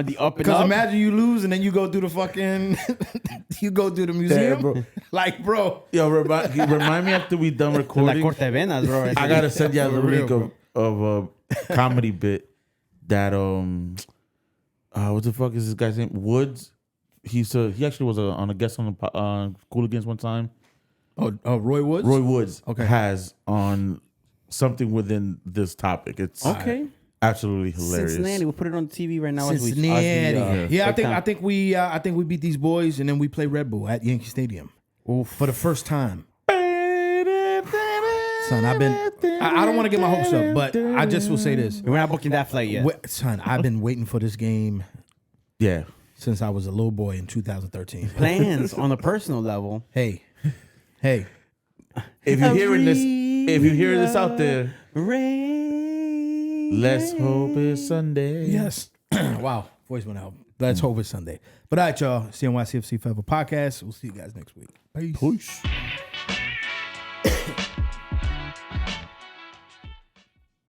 the up and Because up. imagine you lose and then you go do the fucking you go do the museum. bro. Like, bro. Yo, remind me after we done La recording. corte de venas, bro. I gotta send you a For link real, of a comedy bit that what the fuck is this guy's name? Woods. He actually was on a guest on the Cooligans one time. Oh, Roy Woods? Roy Woods Okay. has on something within this topic. It's absolutely hilarious. Cincinnati. We'll put it on TV right now. Cincinnati. Yeah, I break think we beat these boys and then we play Red Bull at Yankee Stadium for the first time. Son, I don't want to get my hopes up, but I just will say this. We're not booking that flight yet. Son, I've been waiting for this game Yeah. since I was a little boy in 2013. Plans on a personal level. Hey. If you're hearing this out there, Rain. let's hope it's Sunday. Yes. Wow. Voice went out. Let's hope it's Sunday. But all right, y'all. CNYCFC Forever Podcast. We'll see you guys next week. Peace. Push.